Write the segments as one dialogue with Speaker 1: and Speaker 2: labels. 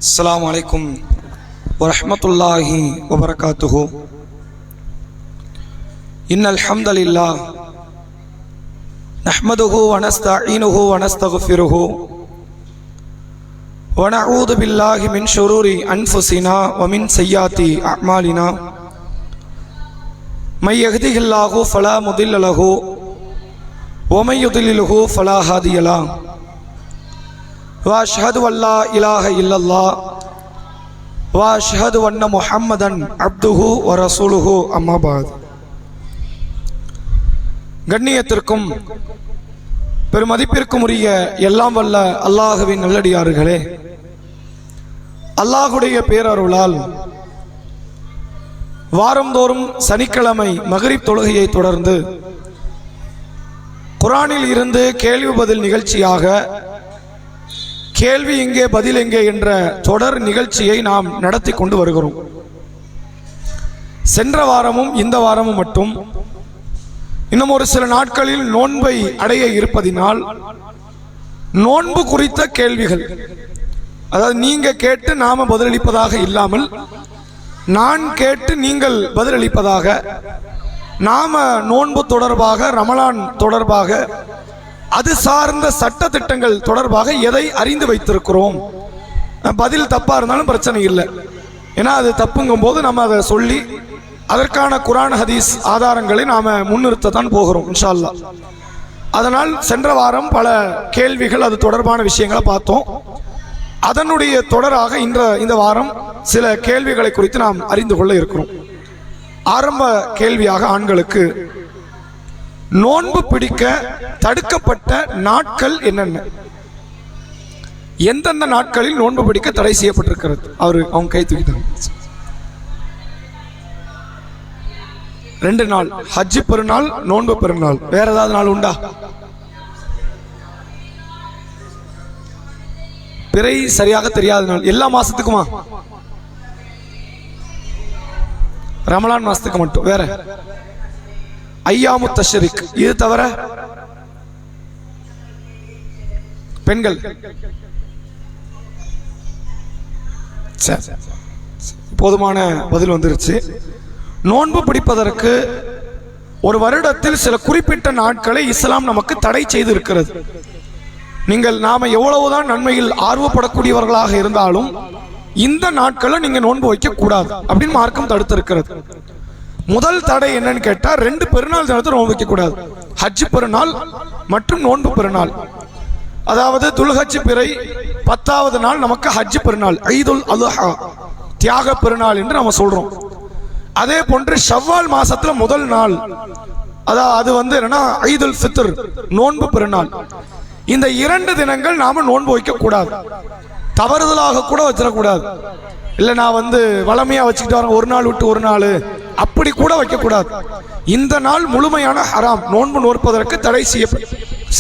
Speaker 1: السلام عليكم ورحمة الله وبركاته. إن الحمد لله نحمده ونستعينه ونستغفره ونعوذ بالله من شرور أنفسنا ومن سيئات أعمالنا. من يهده الله فلا مضل له ومن يضلله فلا هادي له. وأشهد أن لا إله إلا الله وأشهد أن محمدا عبده ورسوله أما بعد. கண்ணியத்திற்கும் பெருமதிப்பிற்கும் உரிய எல்லாம் வல்ல அல்லாஹுவின் நல்லடியார்களே, அல்லாஹுடைய பேரருளால் வாரந்தோறும் சனிக்கிழமை மக்ரிப் தொழுகையை தொடர்ந்து குர்ஆனில் இருந்து கேள்வி பதில் நிகழ்ச்சியாக கேள்வி எங்கே பதில் எங்கே என்ற தொடர் நிகழ்ச்சியை நாம் நடத்தி கொண்டு வருகிறோம். சென்ற வாரமும் இந்த வாரமும் மட்டும் இன்னும் ஒரு சில நாட்களில் நோன்பை அடைய இருப்பதினால் நோன்பு குறித்த கேள்விகள், அதாவது நீங்க கேட்டு நாம பதிலளிப்பதாக இல்லாமல் நான் கேட்டு நீங்கள் பதிலளிப்பதாக, நாம நோன்பு தொடர்பாக, ரமலான் தொடர்பாக, அது சார்ந்த சட்ட திட்டங்கள் தொடர்பாக எதை அறிந்து வைத்திருக்கிறோம். பதில் தப்பா இருந்தாலும் பிரச்சனை இல்லை, ஏன்னா அது தப்புங்கும் போது நம்ம அதை சொல்லி அதற்கான குர்ஆன் ஹதீஸ் ஆதாரங்களை நாம முன்னிறுத்தத்தான் போகிறோம் இன்ஷா அல்லாஹ். அதனால் சென்ற வாரம் பல கேள்விகள் அது தொடர்பான விஷயங்களை பார்த்தோம். அதனுடைய தொடராக இந்த வாரம் சில கேள்விகளை குறித்து நாம் அறிந்து கொள்ள இருக்கிறோம். ஆரம்ப கேள்வியாக ஆண்களுக்கு, நோன்பு பிடிக்க தடுக்கப்பட்ட நாட்கள் என்னென்ன? எந்தெந்த நாட்களில் நோன்பு பிடிக்க தடை செய்யப்பட்டிருக்கிறது? அவங்க கை தூக்கிட்டாங்க. 2 நாள், ஹஜ்ஜி பெருநாள், நோன்பு பெருநாள். வேற ஏதாவது நாள் உண்டா? பிறை சரியாக தெரியாத நாள். எல்லா மாசத்துக்குமா? ரமலான் மாசத்துக்கு மட்டும். வேற ஐயாமு தஷ்ரிக், இது தவிர பெண்கள். போதுமான பதில் வந்துருச்சு. நோன்பு பிடிப்பதற்கு ஒரு வருடத்தில் சில குறிப்பிட்ட நாட்களை இஸ்லாம் நமக்கு தடை செய்து இருக்கிறது. நாம எவ்வளவுதான் நன்மையில் ஆர்வப்படக்கூடியவர்களாக இருந்தாலும் இந்த நாட்களை நீங்க நோன்பு வைக்க கூடாது அப்படின்னு மார்க்கம் தடுத்திருக்கிறது. முதல் தடை என்னன்னு கேட்டா, 2 பெருநாள் தினத்தை நோன்பு வைக்க கூடாது. ஹஜ் பெருநாள் மற்றும் நோன்பு பெருநாள். அதாவது துல்ஹஜ் பிறை 10வது நாள் நமக்கு ஹஜ் பெருநாள், ஈதுல் அல்ஹா, தியாக பெருநாள் என்று நம்ம சொல்றோம். அதே போன்று ஷவ்வால் மாசத்துல முதல் நாள், அது என்னன்னா ஈதுல் ஃபித்ர், நோன்பு பெருநாள். இந்த 2 தினங்கள் நாம நோன்பு வைக்க கூடாது. தவறுதலாக கூட வச்சிடக்கூடாது. இல்ல நான் வளமையா வச்சுக்கிட்டு வரேன், ஒரு நாள் விட்டு ஒரு நாள், அப்படி கூட வைக்க கூடாது. இந்த நாள் முழுமையான ஹராம், நோன்பு நோற்பதற்கு தடை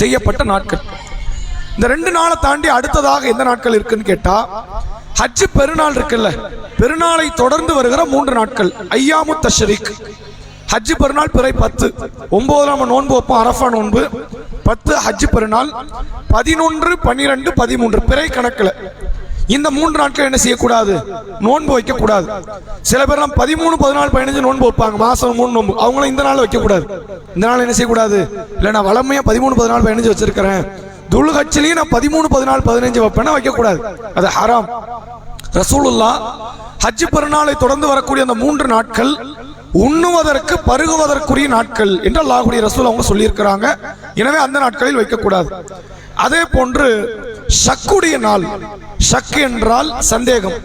Speaker 1: செய்யப்பட்ட நாட்கள். இந்த 2 நாளை தாண்டி அடுத்ததாக எந்த நாட்கள் இருக்குன்னு கேட்டா, ஹஜ் பெருநாள் இருக்குல்ல, பெருநாளை தொடர்ந்து வருகிற 3 நாட்கள் ஐயாமு தஷ்ரிக். ஹஜ் பெருநாள் பிறை 10, 9 நம்ம நோன்பு வைப்போம், அரஃபா நோன்பு. 10 ஹஜ் பெருநாள், 11, 12, 13 பிறை கணக்குல. இந்த 3 நாட்கள் என்ன செய்யக்கூடாது? நோன்பு வைக்க கூடாது. சில பேர் 13, 14, 15 நோன்பு வைப்பாங்க, மாசம் 3 நோன்பு. அவங்களும் இந்த நாள் வைக்க கூடாது. இந்த நாள் என்ன செய்யக்கூடாது? இல்ல நான் வளமையா 13, 14, 15 வச்சிருக்கிறேன், துல்ஹஜ்லயே நான் 13, 14, 15 வைப்பேன்னா வைக்க கூடாது, அது ஹராம். ரசூலுல்லாஹ் ஹஜ் பெருநாளை தொடர்ந்து வரக்கூடிய அந்த 3 நாட்கள் உண்ணுவதற்கு பருகுவதற்குரிய நாட்கள் என்று அல்லாஹ்வுடைய ரசூல் அவங்க சொல்லியிருக்கிறாங்க. எனவே அந்த நாட்களில் வைக்கக்கூடாது. அதே போன்று ஷக்குடைய நாள், ஷக் என்றால் சந்தேகம்.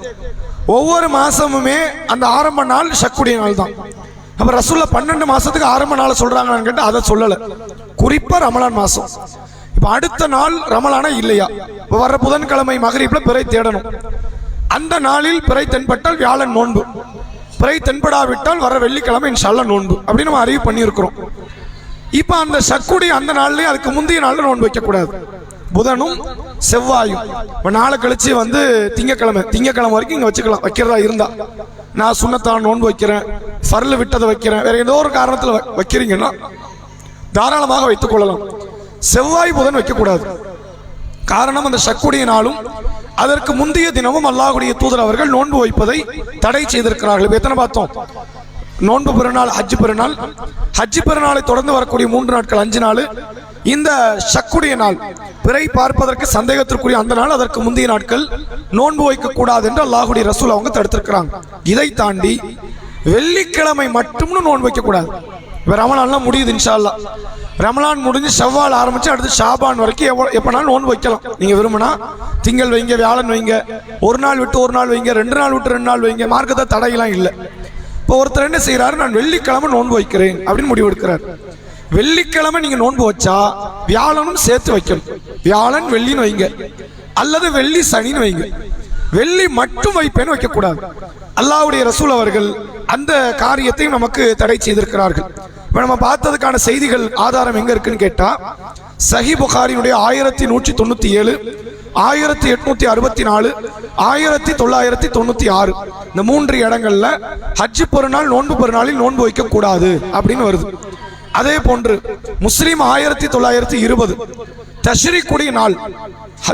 Speaker 1: ஒவ்வொரு மாசமுமே அந்த ஆரம்ப நாள் ஷக்குடைய நாள் தான். அப்ப ரசூலுல்லாஹ் 12 மாசத்துக்கு ஆரம்ப நாள் சொல்றாங்கன்னு கேட்டா அதை சொல்லல, குறிப்பா ரமலான் மாசம். இப்ப அடுத்த நாள் ரமலானா இல்லையா, வர்ற புதன்கிழமை மகரிப்ல பிறை தேடணும். அந்த நாளில் பிறை தென்பட்டால் வியாழன் நோன்பு, பிறை தென்படாவிட்டால் வர வெள்ளிக்கிழமை இன்ஷா அல்லாஹ் நோன்பு, அப்படின்னு நம்ம அறிவு பண்ணியிருக்கிறோம். இப்ப அந்த ஷக்குடைய அந்த நாள்லயே அதுக்கு முந்தைய நாள்ல நோன்பு வைக்க கூடாது. புதனும் செவ்வாயும், நாளை கழிச்சு திங்கக்கிழமை வரைக்கும் இங்க வச்சுக்கலாம், வைக்கிறதா இருந்தா. நான் சுன்னத்தான் நோன்பு வைக்கிறேன், ஃபர்ல் விட்டதை வைக்கிறேன், வேற ஏதோ ஒரு காரணத்துல வைக்கிறீங்கன்னா தாராளமாக வைத்துக் கொள்ளலாம். செவ்வாய் புதன் வைக்கக்கூடாது. காரணம் அந்த ஷக்குடைய நாளும் அதற்கு முந்தைய தினமும் அல்லாஹ்வுடைய தூதர் அவர்கள் நோன்பு வைப்பதை தடை செய்திருக்கிறார்கள். எத்தனை பார்த்தோம்? நோன்பு பெருநாள், ஹஜ் பெருநாள், ஹஜ் பெருநாளை தொடர்ந்து வரக்கூடிய 3 நாட்கள், 5 நாள், இந்த ஷக்குடைய நாள், பிறை பார்ப்பதற்கு சந்தேகத்திற்குரிய அந்த நாள், அதற்கு முந்தைய நாட்கள் நோன்பு வைக்க கூடாது என்று அல்லாஹ்வுடைய ரசூல் அவங்க தடுத்திருக்கிறாங்க. இதை தாண்டி வெள்ளிக்கிழமை மட்டும் நோன்பு வைக்க கூடாது. இப்ப ரமலான்லாம் முடியுது, இன்ஷா அல்லாஹ் ரமலான் முடிஞ்சு ஷவ்வால் ஆரம்பிச்சு அடுத்து ஷாபான் வரைக்கும் எப்பனாலும் நோன்பு வைக்கலாம். நீங்க விரும்பினா திங்கள் வைங்க, வியாழன் வைங்க, ஒரு நாள் விட்டு ஒரு நாள் வைங்க, 2 நாள் விட்டு 2 நாள் வைங்க, மார்க்கத்தை தடையெல்லாம் இல்லை. இப்போ ஒருத்தர் என்ன செய்யறாரு, நான் வெள்ளிக்கிழமை நோன்பு வைக்கிறேன் அப்படின்னு முடிவு எடுக்கிறார். வெள்ளிக்கிழமை நீங்க நோன்பு வச்சா வியாழனும் சேர்த்து வைக்கணும். வியாழன் வெள்ளின்னு வைங்க, அல்லது வெள்ளி சனின்னு வைங்க. வெள்ளி மட்டும் வைப்பேன்னு வைக்கக்கூடாது. அல்லாஹ்வுடைய ரசூல் அவர்கள் அந்த காரியத்தையும் நமக்கு தடை செய்திருக்கிறார்கள். இப்போ நம்ம பார்த்ததுக்கான செய்திகள் ஆதாரம் எங்க இருக்குன்னு கேட்டா, சஹி புகாரினுடைய 1197, 1864, 1996 இந்த 3 இடங்கள்ல ஹஜ் பெருநாள், நோன்பு பெருநாளில் நோன்பு வைக்க கூடாது அப்படின்னு வருது. அதே போன்று முஸ்லிம் 1920 தஷ்ரீக்குடைய நாள்,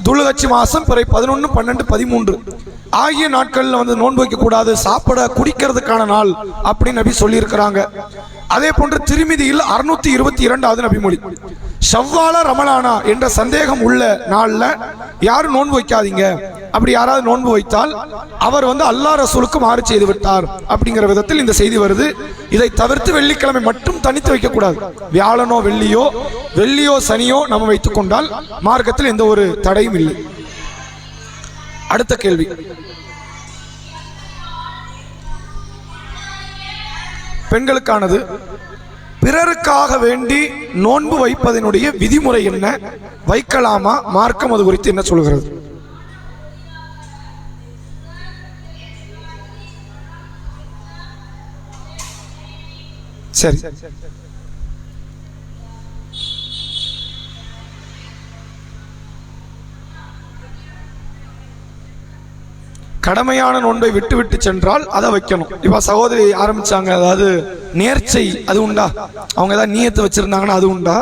Speaker 1: துல்ஹஜ் மாசம் பிறை 11, 12, 13 ஆகிய நாட்கள்ல வந்து நோன்பு வைக்க கூடாது, சாப்பிட குடிக்கிறதுக்கான நாள் அப்படின்னு நபி சொல்லி இருக்கிறாங்க. அதே போன்று திருமிதியில் 622வது நபிமொழி, ஷவ்வாலா ரமலானா என்ற சந்தேகம் உள்ள நாள்ல யாரும் நோன்பு வைக்காதீங்க. அப்படி யாராவது நோன்பு வைத்தால் அவர் வந்து அல்லாஹ் ரசூலுக்கு மாறு செய்து விட்டார் அப்படிங்கிற விதத்தில் இந்த செய்தி வருது. இதை தவிர்த்து வெள்ளிக்கிழமை மட்டும் தனித்து வைக்க கூடாது. வியாழனோ வெள்ளியோ சனியோ நம்ம வைத்துக் கொண்டால் மார்க்கத்தில் எந்த ஒரு தடையும் இல்லை. அடுத்த கேள்வி, பெண்களுக்கானது. பிறருக்காக வேண்டி நோன்பு வைப்பதனுடைய விதிமுறை என்ன? வைக்கலாமா? மார்க்கம் அது குறித்து என்ன சொல்கிறது? சரி, கடமையான நோன்பை விட்டு விட்டு சென்றால் அதை வைக்கணும். இப்ப சகோதரி ஆரம்பிச்சாங்க, அதாவது நேர்ச்சை, அது உண்டா? அவங்க ஏதாவது நியத்து வச்சிருந்தாங்கன்னா அது உண்டா?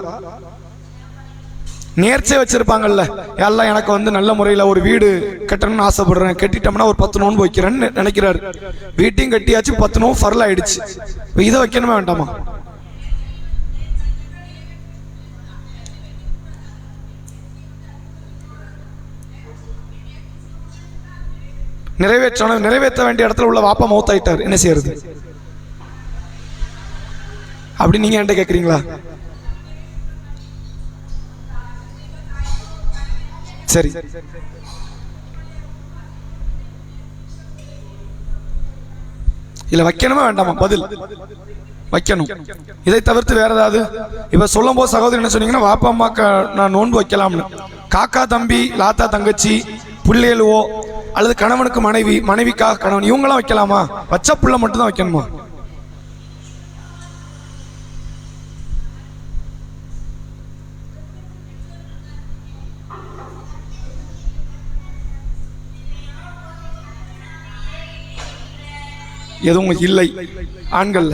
Speaker 1: நேர்ச்சை வச்சிருப்பாங்கல்ல, எல்லாம் எனக்கு வந்து நல்ல முறையில் ஒரு வீடு கட்டணும்னு ஆசைப்படுறேன், கட்டிட்டோம்னா ஒரு 10 நோன்பு வைக்கிறேன்னு நினைக்கிறாரு. வீட்டையும் கட்டியாச்சு, 10 நோன்பு ஃபர்ல் ஆயிடுச்சு. இதை வைக்கணுமா வேண்டாமா? நிறைவேற்ற வேண்டிய இடத்துல உள்ள வாப்பா மௌத்தாயிட்டார், என்ன செய்யறது? அப்படி நீங்க என்கிட்ட கேக்குறீங்களா? சரி, இல்ல வைக்கணுமா வேண்டாமா? பதில் வைக்கணும். இதை தவிர்த்து வேற ஏதாவது? இப்ப சொல்லும் போது சகோதரி என்ன சொன்னீங்கன்னா, வாப்பா அம்மாக்கு நான் நோன்பு வைக்கலாம்னு. காக்கா தம்பி, லாத்தா தங்கச்சி, பிள்ளைகளுவோ அல்லது கணவனுக்கு மனைவி, மனைவிக்காக கணவன், இவங்களாம் வைக்கலாமா? பச்சை புள்ள மட்டும் தான் வைக்கணுமா? எதுவும் இல்லை ஆண்கள்ல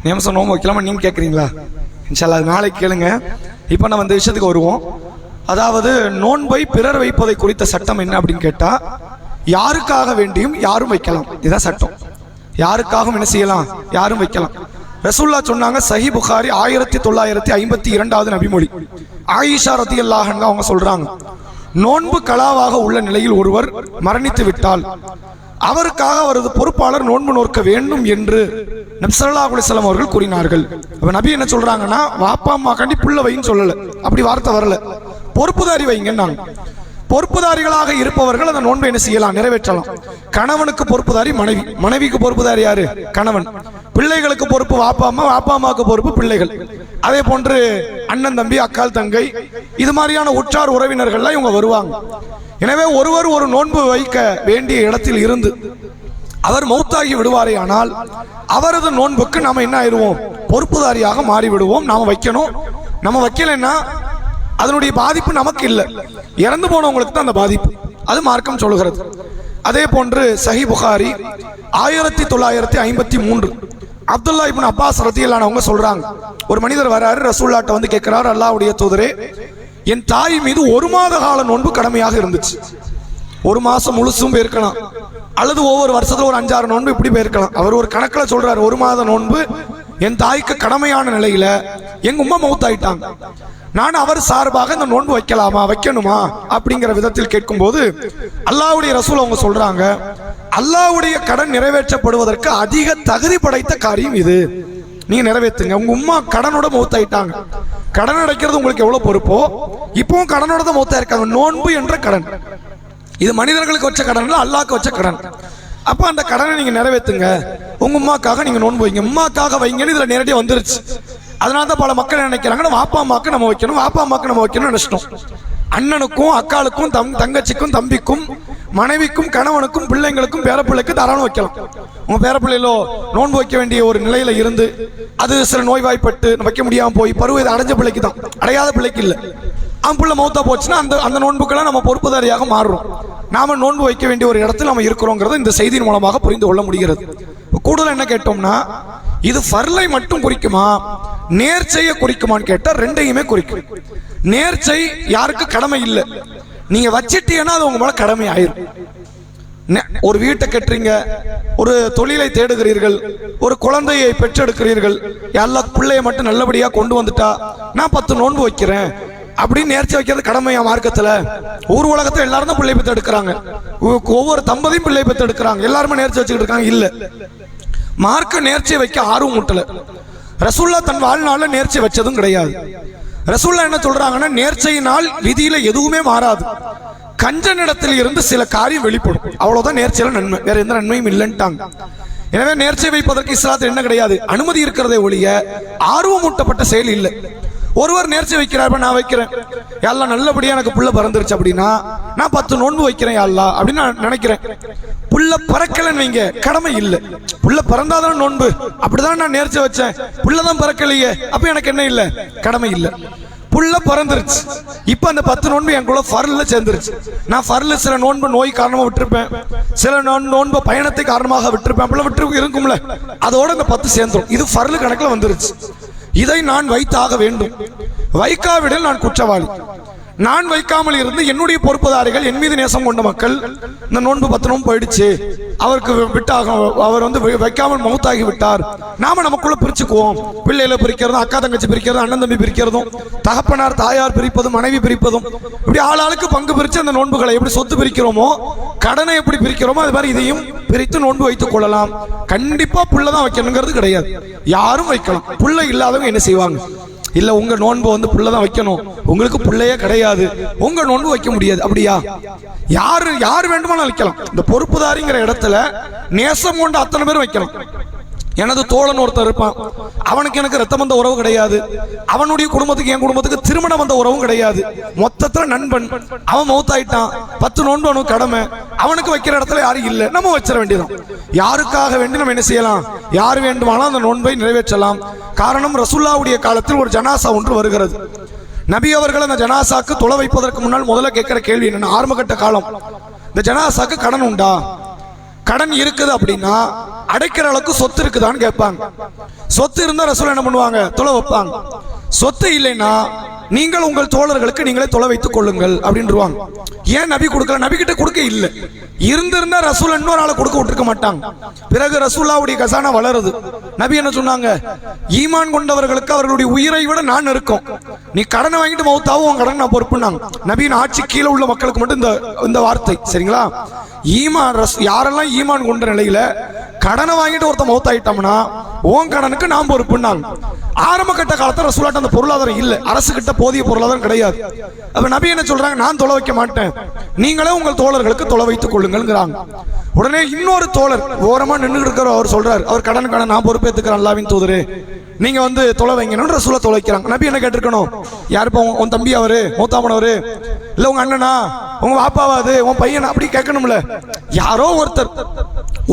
Speaker 1: நியமசம் நோம்பு வைக்கலாமா நீங்க கேட்குறீங்களா? இன்ஷால்லா அது நாளைக்கு கேளுங்க. இப்போ நம்ம இந்த விஷயத்துக்கு வருவோம். அதாவது நோன்பை பிறர் வைப்பதை குறித்த சட்டம் என்ன அப்படின்னு கேட்டா, யாருக்காக வேண்டியும் யாரும் வைக்கலாம், இதுதான் சட்டம். யாருக்காகவும் என்ன செய்யலாம், யாரும் வைக்கலாம். ரசூலுல்லாஹ் சொன்னாங்க, சஹி புகாரி 1952வது நபிமொழி, ஆயிஷா ரலியல்லாஹு அன்ஹா அவங்க சொல்றாங்க, நோன்பு கலாவாக உள்ள நிலையில் ஒருவர் மரணித்து விட்டால் அவருக்காக அவரது பொறுப்பாளர் நோன்பு நோக்க வேண்டும் என்று நபி ஸல்லல்லாஹு அலைஹி வஸல்லம் அவர்கள் கூறினார்கள். அப்ப நபி என்ன சொல்றாங்கன்னா, வாப்பா அம்மா கண்டி புள்ள வைன்னு சொல்லல, அப்படி வார்த்தை வரல, பொறுப்புதாரி வைங்கன்னாங்க. பொறுப்புதாரிகளாக இருப்பவர்கள் அந்த நோன்பை என்ன செய்யலாம், நிறைவேற்றலாம். கணவனுக்கு பொறுப்புதாரி மனைவி, மனைவிக்கு பொறுப்புதாரி யாரு, கணவன். பிள்ளைகளுக்கு பொறுப்பு வாப்பா அம்மா, வாப்பா அம்மாவுக்கு பொறுப்பு பிள்ளைகள். அதே போன்று அண்ணன் தம்பி, அக்கால் தங்கை, இது மாதிரியான உற்றார் உறவினர்கள்லாம் இவங்க வருவாங்க. எனவே ஒருவர் ஒரு நோன்பு வைக்க வேண்டிய இடத்தில் இருந்து அவர் மௌத்தாகி விடுவாரே ஆனால் அவரது நோன்புக்கு நாம என்ன ஆயிடுவோம், பொறுப்புதாரியாக மாறி விடுவோம். நாம வைக்கணும். நம்ம வைக்கலைன்னா அதனுடைய பாதிப்பு நமக்கு இல்லை, இறந்து போனவங்களுக்கு தான் அந்த பாதிப்பு, அது மார்க்கம் சொல்கிறது. அதே போன்று சஹி புகாரி 1953 அப்துல்லா இப்னு அப்பாஸ் ரலியல்லாஹு அன்ஹு சொல்றாங்க, ஒரு மனிதர் வராரு, ரசூலுல்லாஹ்ட்ட வந்து கேட்கிறார், அல்லாஹ்வுடைய தூதரே, என் தாய் மீது 1 மாத கால நோன்பு கடமையாக இருந்துச்சு. 1 மாசம் முழுசும் போயிருக்கலாம், அல்லது ஒவ்வொரு வருஷத்துல ஒரு 5-6 நோன்பு இப்படி போயிருக்கலாம். அவர் ஒரு கணக்கில் சொல்றாரு, 1 மாத நோன்பு என் தாய்க்கு கடமையான நிலையில எங்க உம்மா மௌத்தாயிட்டாங்க. நான் அவர் சார்பாக இந்த நோன்பு வைக்கலாமா வைக்கணுமா அப்படிங்கிற விதத்தில் கேட்கும்போது அல்லாஹ்வுடைய ரசூல் அவங்க சொல்றாங்க, அல்லாஹ்வுடைய கடன் நிறைவேற்றப்படுவதற்கு அதிக தகுதி படைத்த காரியம் இது, நீங்க நிறைவேற்றுங்க. உங்க உம்மா கடனோட மௌத்தாயிட்டாங்க, கடன் அடைக்கிறது உங்களுக்கு எவ்வளவு பொறுப்போ இப்பவும் கடனோட தான் மௌத்தா இருக்காங்க. நோன்பு என்ற கடன் இது மனிதர்களுக்கு வச்ச கடன் இல்ல, அல்லாஹ்க்கு வச்ச கடன். அப்ப அந்த கடனை நீங்க நிறைவேற்றுங்க, உங்க உம்மாக்காக நீங்க நோன்பு வைங்க, உம்மாக்காக வைங்கன்னு இதுல நேரடியாக வந்துருச்சு. அதனாலதான் பல மக்கள் நினைக்கிறாங்க வாப்பா அம்மாக்கு நம்ம வைக்கணும், வாப்பா அம்மாக்கு நம்ம வைக்கணும்னு நினைச்சிட்டோம். அண்ணனுக்கும் அக்காளுக்கும் தங்கச்சிக்கும் தம்பிக்கும் மனைவிக்கும் கணவனுக்கும் பிள்ளைங்களுக்கும் பேரப்பிள்ளைக்கு தாராளம் வைக்கலாம். உங்க பேரப்பிள்ளையிலோ நோன்பு வைக்க வேண்டிய ஒரு நிலையில இருந்து அது சில நோய்வாய்ப்பட்டு வைக்க முடியாம போய் பருவ அடைஞ்ச பிள்ளைக்கு தான், அடையாத பிள்ளைக்கு இல்லை. அவன் பிள்ளை மௌத்தா போச்சுன்னா அந்த நோன்புக்கெல்லாம் நம்ம பொறுப்புதாரியாக மாறுறோம். நாம நோன்பு வைக்க வேண்டிய ஒரு இடத்துல நம்ம இருக்கிறோங்கிறத இந்த செய்தியின் மூலமாக புரிந்து கொள்ள முடிகிறது. கூடுதல் என்ன கேட்டோம்னா, இது ஃபர்லை மட்டும் குறிக்குமா நேர்ச்சையை குறிக்குமான்னு கேட்டா ரெண்டையுமே குறிக்கும். நேர்ச்சை யாருக்கு கடமை இல்லை, நீங்க வச்சிட்டீங்கன்னா அது உங்க மேல கடமை ஆயிரும். ஒரு வீட்டை கட்டுறீங்க, ஒரு தொழிலை தேடுகிறீர்கள், ஒரு குழந்தையை பெற்றெடுக்கிறீர்கள், எல்லா பிள்ளைய மட்டும் நல்லபடியா கொண்டு வந்துட்டா நான் 10 நோன்பு வைக்கிறேன் அப்படின்னு நேர்ச்சி வைக்கிறது கடமையா மார்க்கத்துல? ஊர் உலகத்துல எல்லாரும் தான் பிள்ளை பெற்று எடுக்கிறாங்க, ஒவ்வொரு தம்பதியும் பிள்ளை பெற்று எடுக்கிறாங்க, எல்லாருமே நேர்ச்சி வச்சுக்கிட்டு இருக்காங்க. இல்ல, மார்க்க நேர்ச்சி வைக்க ஆர்வம் ஊட்டல. ரசூலுல்லாஹ் தன் வாழ்நாள்ல நேர்ச்சி வச்சதும் கிடையாது. ரசூலுல்லாஹ் என்ன சொல்றாங்கன்னா, நேர்ச்சையினால் விதியில எதுவுமே மாறாது, கஞ்சனிடத்தில் இருந்து சில காரியம் வெளிப்படும், அவ்வளவுதான் நேர்ச்சியில நன்மை, வேற எந்த நன்மையும் இல்லைன்ட்டாங்க. எனவே நேர்ச்சை வைப்பதற்கு இஸ்லாத்தில் என்ன கிடையாது, அனுமதி இருக்கிறதே ஒழிய ஆர்வம் ஊட்டப்பட்ட செயல் இல்லை. ஒருவர் நேர்ச்சி வைக்கிறார், நான் வைக்கிறேன் எல்லாம் நல்லபடியா எனக்கு புள்ள பறந்துருச்சு அப்படின்னா நான் 10 நோன்பு வைக்கிறேன் அல்லாஹ் அப்படின்னு நான் நினைக்கிறேன். புள்ள பறக்கலன்னு வைங்க, கடமை இல்லை. புள்ள பறந்தாதான் நோன்பு, அப்படிதான் நான் நேர்ச்சி வச்சேன், புள்ளதான் பறக்கலையே, அப்ப எனக்கு என்ன இல்லை, கடமை இல்லை. புள்ள பறந்துருச்சு, இப்ப அந்த 10 நோன்பு என் கூட ஃபர்ல சேர்ந்துருச்சு. நான் ஃபர்ல சில நோன்பு நோய் காரணமா விட்டுருப்பேன், சில நோன்பு பயணத்தை காரணமாக விட்டுருப்பேன், அப்படிலாம் விட்டு இருக்கும்ல, அதோட இந்த 10 சேர்ந்துரும். இது ஃபர்ல கணக்குல வந்துருச்சு. இதை நான் வைத்தாக வேண்டும், வைக்காவிடில் நான் குற்றவாளி. நான் வைக்காமல் இருந்து என்னுடைய பொறுப்புதாரிகள், என் மீது நேசம் கொண்ட மக்கள், இந்த நோன்பு 10 நோன்பு போயிடுச்சு, அவருக்கு விட்டாக, அவர் வந்து வைக்காமல் மௌத்தாகி விட்டார், நாம நமக்குள்ள பிரிச்சுக்குவோம். பிள்ளைகளை பிரிக்கிறதும், அக்கா தங்கச்சி பிரிக்கிறதும், அண்ணன் தம்பி பிரிக்கிறதும், தகப்பனார் தாயார் பிரிப்பதும், மனைவி பிரிப்பதும், இப்படி ஆளாளுக்கு பங்கு பிரிச்சு அந்த நோன்புகளை எப்படி சொத்து பிரிக்கிறோமோ, கடனை எப்படி பிரிக்கிறோமோ, அது மாதிரி இதையும் பிரித்து நோன்பு வைத்துக் கொள்ளலாம். கண்டிப்பா புள்ளதான் வைக்கணுங்கிறது கிடையாது, யாரும் வைக்கலாம். புள்ள இல்லாதவங்க என்ன செய்வாங்க, இல்ல உங்க நோன்பு வந்து புள்ளதான் வைக்கணும், உங்களுக்கு புள்ளையே கிடையாது, உங்க நோன்பு வைக்க முடியாது, அப்படியா? யாரு வேண்டுமானாலும் வைக்கலாம். இந்த பொறுப்புதாரிங்கிற இடத்துல நேசம் கொண்ட அத்தனை பேரும் வைக்கலாம். எனது தோழன் ஒருத்தர் இருப்பான், அவனுக்கு எனக்கு ரத்தம் வந்த உறவு கிடையாது, அவனுடைய குடும்பத்துக்கு என் குடும்பத்துக்கு திருமணம் வந்த உறவும் கிடையாது, மொத்தத்துல நண்பன், அவன் மௌத்தாயிட்டான், 10 நோன்பு அவனுக்கு கடமை, அவனுக்கு வைக்கிற இடத்துல யாரும் இல்லை, நம்ம வச்சிட வேண்டியதான். யாருக்காக வேண்டி நம்ம என்ன செய்யலாம், யார் வேண்டுமானாலும் அந்த நோன்பை நிறைவேற்றலாம். காரணம், ரசூலுல்லாஹ்வுடைய காலத்தில் ஒரு ஜனாசா ஒன்று வருகிறது. நபி அவர்கள் அந்த ஜனாசாக்கு தொலை வைப்பதற்கு முன்னால் முதல்ல கேட்கிற கேள்வி என்ன, ஆரம்பகட்ட காலம், இந்த ஜனாசாக்கு கடன் உண்டா? கடன் இருக்குது அப்படின்னா அடைக்கிற அளவுக்கு சொத்து இருக்குதான்னு கேட்பாங்க. சொத்து இருந்தா ரசூல் என்ன பண்ணுவாங்க, தொலை வைப்பாங்க. சொத்து இல்லைன்னா நீங்கள் உங்கள் தோழர்களுக்கு நீங்களே தொலை வைத்துக் கொள்ளுங்கள் அப்படின்றாங்க. ஏன் நபி கொடுக்கல, நபி கிட்ட கொடுக்க இல்லை, இருந்திருந்தா ரசூல் இன்னொரு ஆளை கொடுக்க விட்டுருக்க மாட்டாங்க. பிறகு ரசூலுல்லாஹ்வுடைய கசானா வளருது. நபி என்ன சொன்னாங்க, ஈமான் கொண்டவர்களுக்கு அவர்களுடைய உயிரை விட நான் இருக்கும், நீ கடனை வாங்கிட்டு மௌத்தாவும் உன் கடன் நான் பொறுப்புனாங்க. நபியின் ஆட்சி கீழே உள்ள மக்களுக்கு மட்டும் இந்த வார்த்தை, சரிங்களா? ஈமான் யாரெல்லாம் ஈமான் கொண்ட நிலையில கடனை வாங்கிட்டு ஒருத்த மௌத்தாயிட்டோம்னா உன் கடனுக்கு நாம் பொறுப்புனாங்க. ஆரம்ப கட்ட காலத்துல ரசூலுல்லாஹ் அந்த பொருளாதாரம் இல்லை, அரசு கிட்ட போதிய பொருளாதாரம் கிடையாது. அப்ப நபி என்ன சொல்றாங்க, நான் தொலை வைக்க மாட்டேன், நீங்களே உங்கள் தோழர்களுக்கு தொலை வைத்துக் கொள்ளுங்கள்ங்கிறாங்க. உடனே இன்னொரு தோழர் ஓரமா நின்று இருக்கிற அவர் சொல்றாரு, அவர் கடனுக்கான நான் பொறுப்பேற்றுக்கிறேன் அல்லாஹ்வின் தூதரே, நீங்க வந்து தொலை வைங்கன்னு ரசூலுல்லாஹ் தொலை வைக்கிறாங்க. நபி என்ன கேட்டிருக்கணும், யாருப்பா உன் தம்பி அவரு மௌத்தாமனவரு, இல்ல உங்க அண்ணனா, உங்க வாப்பாவா, அது உன் பையனா, அப்படி கேட்கணும்ல. யாரோ ஒருத்தர்,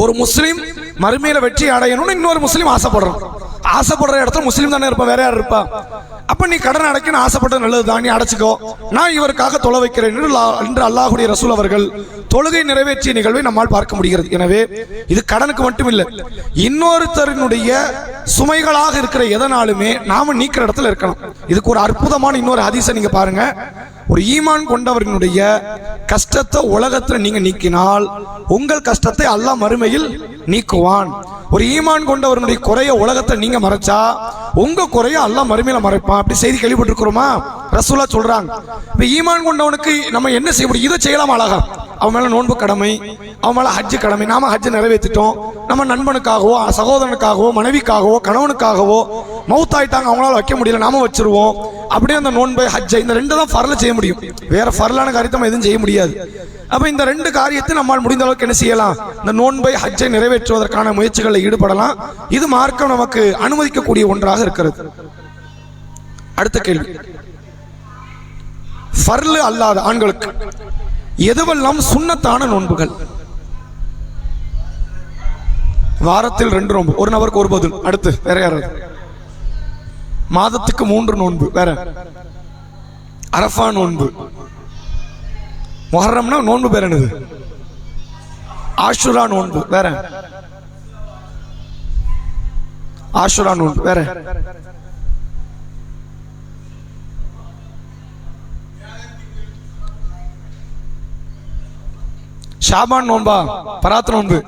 Speaker 1: ஒரு முஸ்லீம் மறுமையில வெற்றி அடையணும்னு இன்னொரு முஸ்லீம் ஆசைப்படுறான், ஆசைப்படுற இடத்துல முஸ்லீம் தானே இருப்பா, வேற யார் இருப்பா? அப்ப நீ கடன் அடைக்கணும் ஆசைப்பட்டது நல்லதுதான், நீ அடைச்சுக்கோ, நான் இவருக்காக தொலை வைக்கிறேன் என்று அல்லாஹ்வுடைய ரசூல் அவர்கள் தொழுகை நிறைவேற்றிய நிகழ்வை நம்மால் பார்க்க முடிகிறது. எனவே இது கடனுக்கு மட்டும் இல்லை, இன்னொருத்தருடைய சுமைகளாக இருக்கிற எதனாலுமே நாம நீக்கிற இடத்துல இருக்கணும். இதுக்கு ஒரு அற்புதமான இன்னொரு ஹதீஸை நீங்க பாருங்க. ஒரு ஈமான் கொண்டவர்களுடைய கஷ்டத்தை உலகத்தில் நீங்க நீக்கினால் உங்கள் கஷ்டத்தை அல்லாஹ் மறுமையில் நீக்குவான். ஒரு ஈமான் கொண்டவர்களுடைய குறைய உலகத்தை நீங்க மறைச்சா உங்க குறைய அல்லாஹ் மறுமையில மறைப்பான். அப்படி செய்தி கேள்விப்பட்டிருக்கிறோமா? ரசூலா சொல்றாங்க. இப்ப ஈமான் கொண்டவனுக்கு நம்ம என்ன செய்ய முடியும்? இதை செய்யலாம் அழகா. அவன் மேல நோன்பு கடமை, அவன் மேல ஹஜ்ஜு கடமை. நாம ஹஜ்ஜை நிறைவேற்றிட்டோம். நம்ம நண்பனுக்காகவோ சகோதரனுக்காகவோ மனைவிக்காகவோ கணவனுக்காகவோ மௌத்தாயிட்டாங்க, அவங்களால வைக்க முடியல, நாம வச்சிருவோம். அப்படியே அந்த நோன்பை ஹஜ்ஜை இந்த ரெண்டு தான் ஃபர்ல செய்ய முடியும். வேற ஃபர்லான காரியத்தை நம்ம எதுவும் செய்ய முடியாது. அப்ப இந்த ரெண்டு காரியத்தை நம்மால் முடிந்த அளவுக்கு என்ன செய்யலாம்? இந்த நோன்பை ஹஜ்ஜை நிறைவேற்றுவதற்கான முயற்சிகளில் ஈடுபடலாம். இது மார்க்கம் நமக்கு அனுமதிக்கக்கூடிய ஒன்றாக இருக்கிறது. அடுத்த கேள்வி, ஃபர்லு அல்லாத ஆண்களுக்கு எதுவெல்லாம் சுன்னத்தான நோன்புகள்? வாரத்தில் 2 நோன்பு, ஒரு நபருக்கு ஒரு பதில். அடுத்து வேற யாராவது? மாதத்துக்கு 3 நோன்பு. வேற? அரஃபா நோன்பு. முஹர்ரம்னா நோன்பு பேர் என்னது? ஆஷுரா நோன்பு. வேற? ஆஷுரா நோன்பு. வேற? ஷாபான் நோன்பா? பராத் நோன்பு.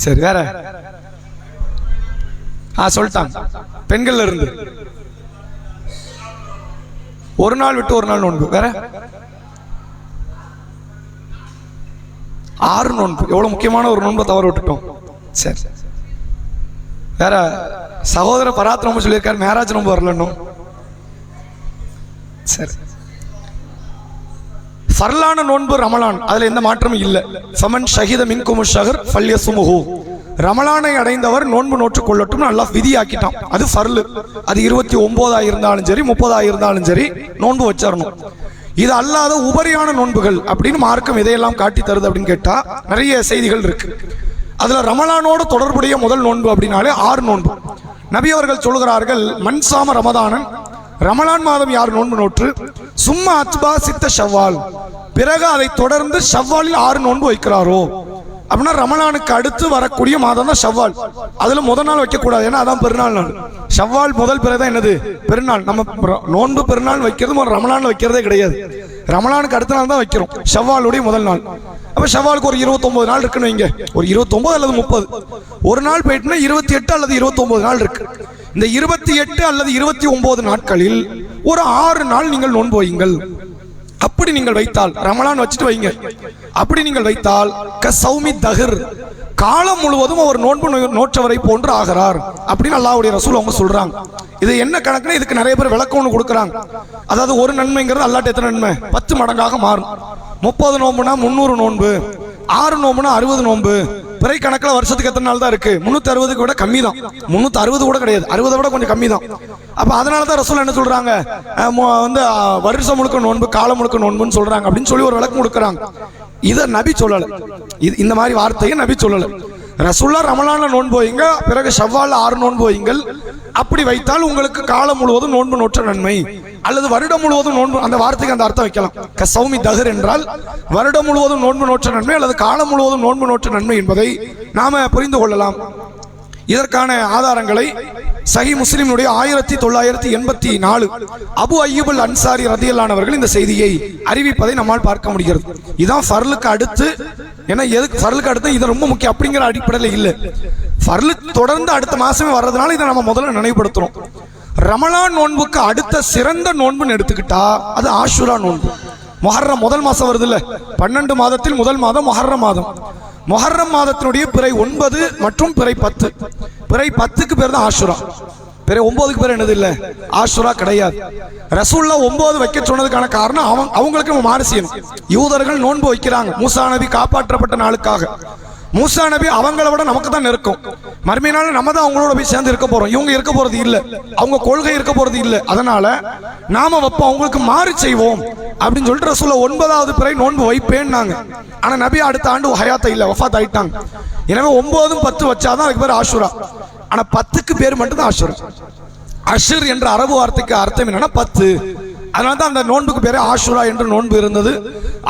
Speaker 1: சரி, வேற? சொல்லிட்டாங்க. பெண்கள்ல இருந்து ஒரு நாள் விட்டு ஒரு நாள் நோன்பு. வேற? 6 நோன்பு. எவ்வளவு முக்கியமான ஒரு நோன்பை தவற விட்டுட்டோம். சரி, வேற? சகோதர பராத் நோன்பு சொல்லியிருக்காரு, மேராஜ் நோன்பு வரலன்னும். சரி, ஃபர்லான நோன்பு ரமலான், அதுல எந்த மாற்றமும் இல்லை. ஃபமன் ஷஹித மின்கும் ஷஹர் ஃபல்யசுமுஹு. ரமலானை அடைந்தவர் நோன்பு நோற்றுக் கொள்ளட்டும் அல்லாஹ் விதியாக்கிட்டான். அது ஃபர்லு. அது 29 இருந்தாலும் சரி 30 இருந்தாலும் சரி நோன்பு வச்சிடணும். இது அல்லாத உபரியான நோன்புகள் அப்படின்னு மார்க்கம் இதையெல்லாம் காட்டி தருது அப்படின்னு கேட்டா நிறைய செய்திகள் இருக்கு. அதுல ரமலானோடு தொடர்புடைய முதல் நோன்பு அப்படின்னாலே 6 நோன்பு. நபி அவர்கள் சொல்கிறார்கள், மன்சாம ரமதானன், ரமலான் மாதம் யார் நோன்பு நோற்று, சும்மா அத்பா சித்த ஷவ்வால், பிறகு அதை தொடர்ந்து ஷவ்வாலில் 6 நோன்பு வைக்கிறாரோ, அப்படின்னா ரமலானுக்கு அடுத்து வரக்கூடிய மாதம் தான் ஷவ்வால். அதுல முதல் நாள் வைக்க கூடாது, ஏன்னா அதான் பெருநாள் நாள். ஷவ்வால் முதல் பிறகுதான் என்னது? பெருநாள். நம்ம நோன்பு பெருநாள் வைக்கிறது ரமலான் வைக்கிறதே கிடையாது. ரமலானுக்கு அடுத்த நாள் தான் வைக்கிறோம், ஷவ்வாலுடைய முதல் நாள். அப்ப ஷவ்வாலுக்கு ஒரு 29 நாள் இருக்குன்னு வைங்க. ஒரு 29 அல்லது 30, ஒரு நாள் போயிட்டுனா 28 அல்லது 29 நாள் இருக்கு. இந்த 28 அல்லது 29 நாட்களில் ஒரு 6 நாள் நீங்கள் நோன்பு வையுங்கள். அப்படி நீங்கள் வைத்தால், ரமலான் வச்சுட்டு வைங்க, அப்படி நீங்கள் வைத்தால் கசௌமி தஹர், காலம் முழுவதும் அவர் நோன்பு நோற்றவரை போன்று ஆகிறார் அப்படின்னு அல்லாஹ்வுடைய ரசூல் அவங்க சொல்றாங்க. இது என்ன கணக்குன்னா இதுக்கு நிறைய பேர் விளக்கம் ஒன்று கொடுக்குறாங்க. அதாவது ஒரு நன்மைங்கிறது அல்லாஹ்ட்ட எத்தனை நன்மை? 10 மடங்காக மாறும். 30 நோன்புனா 300 நோன்பு, 6 நோன்புனா 60 நோன்பு. பிறை கணக்கில் வருஷத்துக்கு எத்தனை நாள் தான் இருக்கு? 360 விட கம்மி தான். 360 கூட கிடையாது, 60 விட கொஞ்சம் கம்மி தான். அப்ப அதனாலதான் ரசூல் என்ன சொல்றாங்க, வந்து வருஷம் முழுக்க நோன்பு, காலம் முழுக்க நோன்புன்னு சொல்றாங்க அப்படின்னு சொல்லி ஒரு விளக்கம் கொடுக்குறாங்க. இதை நபி சொல்லல, இந்த மாதிரி வார்த்தையை நபி சொல்லல. ரசூல்லா ரமலான்ல நோன்பு வைங்க, பிறகு ஷவ்வால்ல 6 நோன்பு வைங்கள். அப்படி வைத்தால் உங்களுக்கு காலம் முழுவதும் நோன்பு நோற்ற நன்மை, அல்லது வருடம் முழுவதும் நோன்பு, அந்த வார்த்தைக்கு அந்த அர்த்தம் வைக்கலாம். கசௌமி தஹர் என்றால் வருடம் முழுவதும் நோன்பு நோற்ற நன்மை அல்லது காலம் முழுவதும் நோன்பு நோற்ற நன்மை என்பதை நாம புரிந்து கொள்ளலாம். இதற்கான ஆதாரங்களை சஹீஹ் முஸ்லிமுடைய 1984 அபு அய்யூப் அல் அன்சாரி ரலியல்லாஹு அவர்கள் இந்த செய்தியை அறிவிப்பதை நம்மால் பார்க்க முடிகிறது. இதான் ஃபர்லுக்கு அடுத்து. ஏன்னா எதுக்கு ஃபர்லுக்கு அடுத்து இது ரொம்ப முக்கியம் அப்படிங்கிற அடிப்படையில் இல்லை, ஃபர்லு தொடர்ந்து அடுத்த மாசமே வர்றதுனால இதை நம்ம முதல்ல நினைவுபடுத்துறோம். ரமலான் நோன்புக்கு அடுத்த சிறந்த நோன்புன்னு எடுத்துக்கிட்டா அது ஆஷுரா நோன்பு. முஹர்ரம் முதல் மாசம் வருது இல்ல, 12 மாதத்தில் முதல் மாதம் முஹர்ரம் மாதம். முஹர்ரம் மாதத்தினுடைய பிறை 9 மற்றும் பிறை 10. பிறை 10க்கு பேர் தான் ஆஷுரா, பிறை 9க்கு பேர் என்னது இல்ல, ஆஷுரா கிடையாது. ரசூல்லா 9 வைக்க சொன்னதுக்கான காரணம் அவங்களுக்கு மாறு செய்யணும். யூதர்கள் நோன்பு வைக்கிறாங்க மூசா நபி காப்பாற்றப்பட்ட நாளுக்காக. மூசா நபி அவங்கள விட நமக்கு தான் நெருக்கம். மறுமையினால நம்ம தான் அவங்களோட போய் சேர்ந்து இருக்க போறோம், இவங்க இருக்க போறது இல்ல, அவங்க கொள்கை இருக்க போறது இல்ல. அதனால நாம வைப்போம், அவங்களுக்கு மாறு செய்வோம் அப்படின்னு சொல்லிட்டு ரசூலுல்லாஹ் 9வது பிறை நோன்பு வைப்பேன்னாங்க. ஆனா நபி அடுத்த ஆண்டு ஹயாத் இல்ல, வஃபாத் ஆயிட்டாங்க. எனவே 9, 10 வச்சாதான் அதுக்கு பேர் ஆஷுரா. ஆனா 10க்கு பேர் மட்டும் தான் ஆஷுரா. அஷர் என்ற அரபு வார்த்தைக்கு அர்த்தம் என்னன்னா 10. அதனால தான் அந்த நோன்புக்கு பேரு ஆஷுரா என்று நோன்பு இருந்தது.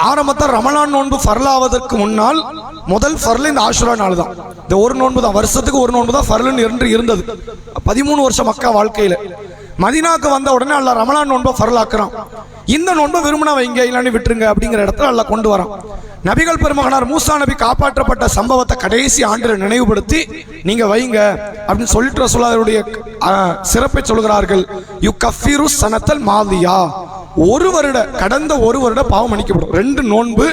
Speaker 1: ஆரம்பத்தில் ரமலான் நோன்பு ஃபர்லாவதற்கு முன்னால் முதல் ஃபர்ல் இந்த ஆஷுரா நாள் தான். இந்த ஒரு நோன்பு தான், வருஷத்துக்கு ஒரு நோன்பு தான் ஃபர்லுன்னு என்று இருந்தது 13 வருஷம் மக்கா வாழ்க்கையில. மதீனாக்கு வந்த உடனே அல்லாஹ் ரமலான் நோன்பை ஃபர்லாக்குறான். இந்த நோன்பை விரும்பினா வைங்க, இல்லைன்னு விட்டுருங்க அப்படிங்கிற இடத்துல அல்லாஹ் கொண்டு வரான். நபிகள் பெருமகனார் மூசா நபி காப்பாற்றப்பட்ட சம்பவத்தை கடைசி ஆண்டில் நினைவுபடுத்தி நீங்க வைங்க அப்படின்னு சொல்லிட்டு ரசூலுல்லாஹ்வுடைய சிறப்பை சொல்கிறார்கள். யுகஃபிரு சனத்தல் மாதியா, ஒரு வருட கடந்த ஒரு வருட பாவம் மன்னிக்கப்படும். 2 நோன்பு